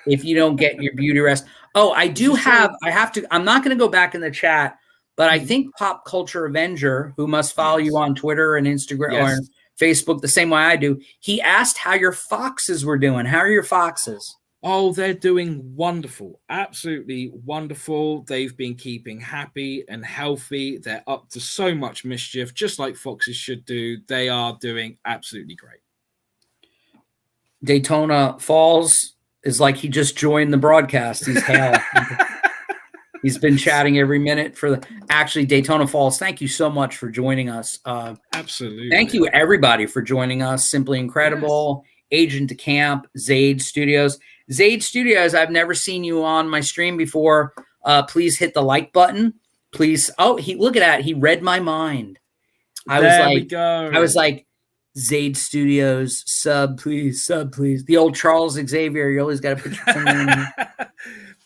if you don't get your beauty rest. Oh, I'm not going to go back in the chat, but I think Pop Culture Avenger, who must follow you on Twitter and Instagram or Facebook the same way I do, he asked how your foxes were doing. How are your foxes? Oh, they're doing wonderful. Absolutely wonderful. They've been keeping happy and healthy. They're up to so much mischief, just like foxes should do. They are doing absolutely great. Daytona Falls is like he just joined the broadcast. He's hell. He's been chatting every minute actually Daytona Falls. Thank you so much for joining us. Absolutely. Thank you everybody for joining us. Simply incredible. Yes. Agent to Camp, Zaid Studios. Zaid Studios, I've never seen you on my stream before. Please hit the like button. Please. Oh, look at that. He read my mind. I was like, Zaid Studios, sub please. The old Charles Xavier. You always got to put your finger in here.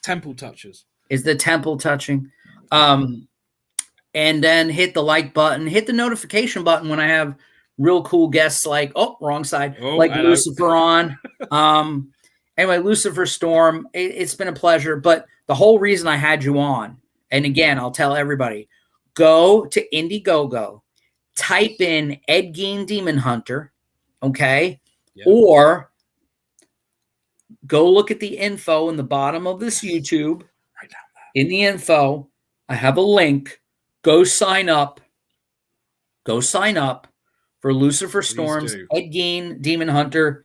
Temple touches. Is the temple touching? And then hit the like button. Hit the notification button when I have real cool guests like, wrong side, like Lucifer on. Anyway, Lucifer Storm, it's been a pleasure. But the whole reason I had you on, and again, I'll tell everybody, go to Indiegogo, type in Ed Gein Demon Hunter, okay? Yep. Or go look at the info in the bottom of this YouTube. Right down there. In the info, I have a link. Go sign up. Go sign up for Lucifer Storm's Ed Gein Demon Hunter,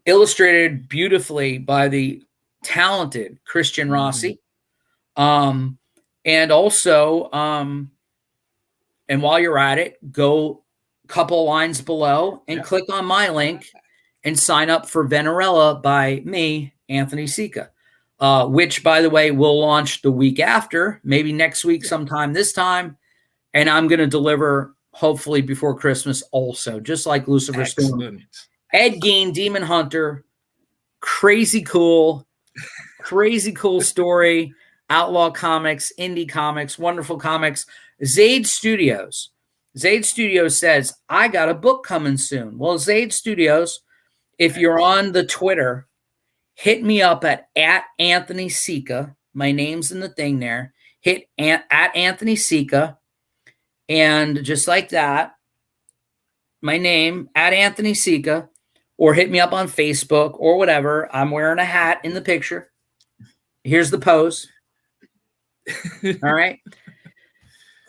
illustrated beautifully by the talented Christian Rossi. And also, and while you're at it, go a couple lines below and click on my link and sign up for Venerella by me, Anthony Sika, which, by the way, will launch the week after, maybe next week sometime this time. And I'm going to deliver hopefully before Christmas also, just like Lucifer Storm. Ed Gein, Demon Hunter, crazy cool story. Outlaw comics, indie comics, wonderful comics. Zaid Studios. Zaid Studios says, I got a book coming soon. Well, Zaid Studios, if you're on the Twitter, hit me up at Anthony Sika. My name's in the thing there. Hit at Anthony Sika. And just like that, my name, at Anthony Sika, or hit me up on Facebook or whatever. I'm wearing a hat in the picture. Here's the pose. All right.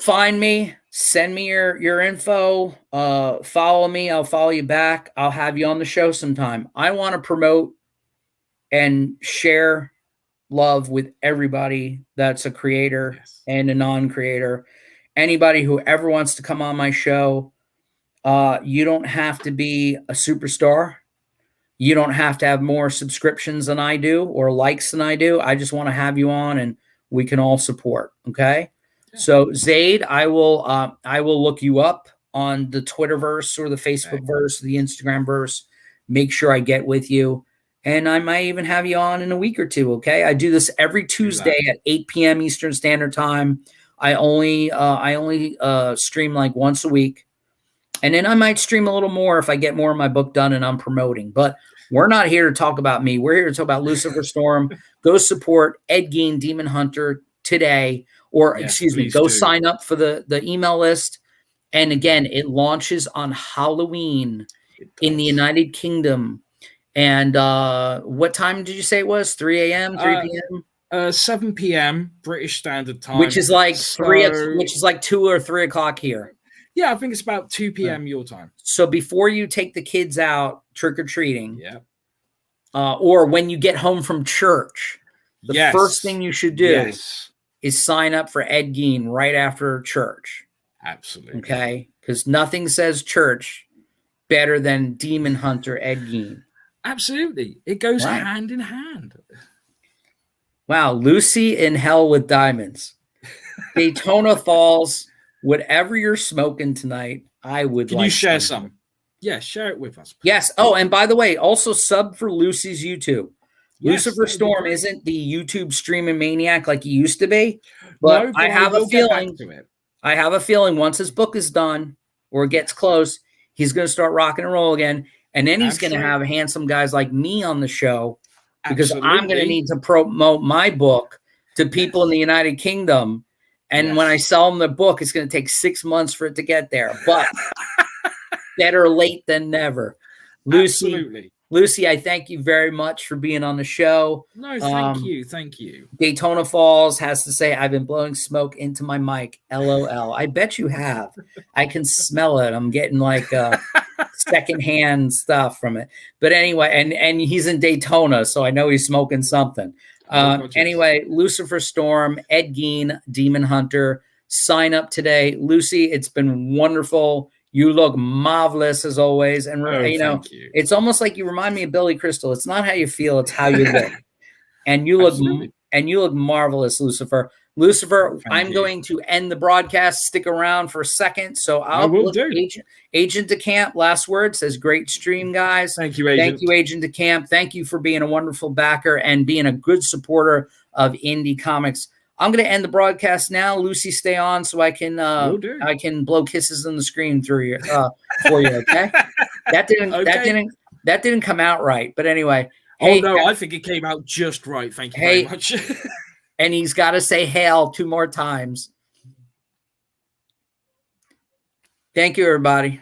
Find me, send me your info, follow me. I'll follow you back. I'll have you on the show sometime. I want to promote and share love with everybody that's a creator and a non-creator. Anybody who ever wants to come on my show, you don't have to be a superstar. You don't have to have more subscriptions than I do or likes than I do. I just want to have you on and we can all support. Okay. Yeah. So Zaid, I will look you up on the Twitterverse or the Facebookverse, the Instagramverse. Make sure I get with you. And I might even have you on in a week or two. Okay. I do this every Tuesday at 8 p.m. Eastern Standard Time. I only stream like once a week. And then I might stream a little more if I get more of my book done and I'm promoting. But we're not here to talk about me. We're here to talk about Lucifer Storm. Go support Ed Gein, Demon Hunter today. Or, go sign up for the email list. And again, it launches on Halloween in the United Kingdom. And what time did you say it was? 3 a.m., 3 p.m.? 7 p.m. British Standard Time. Which is like 2 or 3 o'clock here. Yeah, I think it's about 2 p.m. your time. So before you take the kids out trick-or-treating, or when you get home from church, the first thing you should do is sign up for Ed Gein right after church. Absolutely. Okay? Because nothing says church better than Demon Hunter Ed Gein. Absolutely. It goes hand in hand. Wow. Lucy in Hell with Diamonds. Daytona Falls. Whatever you're smoking tonight, I would Can you share some? Yeah, share it with us. Please. Yes. Oh, and by the way, also sub for Lucy's YouTube. Yes, Lucifer Storm isn't the YouTube streaming maniac like he used to be, but I have a feeling. I have a feeling once his book is done or gets close, he's going to start rocking and roll again, and then he's going to have handsome guys like me on the show because I'm going to need to promote my book to people in the United Kingdom. And when I sell them the book, it's going to take 6 months for it to get there. But better late than never. Lucy, I thank you very much for being on the show. No, thank you. Thank you. Daytona Falls has to say, I've been blowing smoke into my mic. LOL. I bet you have. I can smell it. I'm getting like secondhand stuff from it. But anyway, and he's in Daytona, so I know he's smoking something. Anyway, Lucifer Storm, Ed Gein, Demon Hunter, sign up today. Lucy, it's been wonderful. You look marvelous as always. And it's almost like you remind me of Billy Crystal. It's not how you feel, it's how you look. And you look marvelous, Lucifer. Lucifer, I'm going to end the broadcast. Stick around for a second. So I will do. Agent DeCamp, last word, says great stream, guys. Thank you, Agent. Thank you, Agent DeCamp. Thank you for being a wonderful backer and being a good supporter of indie comics. I'm going to end the broadcast now. Lucy, stay on so I can blow kisses on the screen through you for you. Okay. That didn't come out right. But anyway. Hey, I think it came out just right. Thank you very much. And he's got to say hail 2 more times. Thank you, everybody.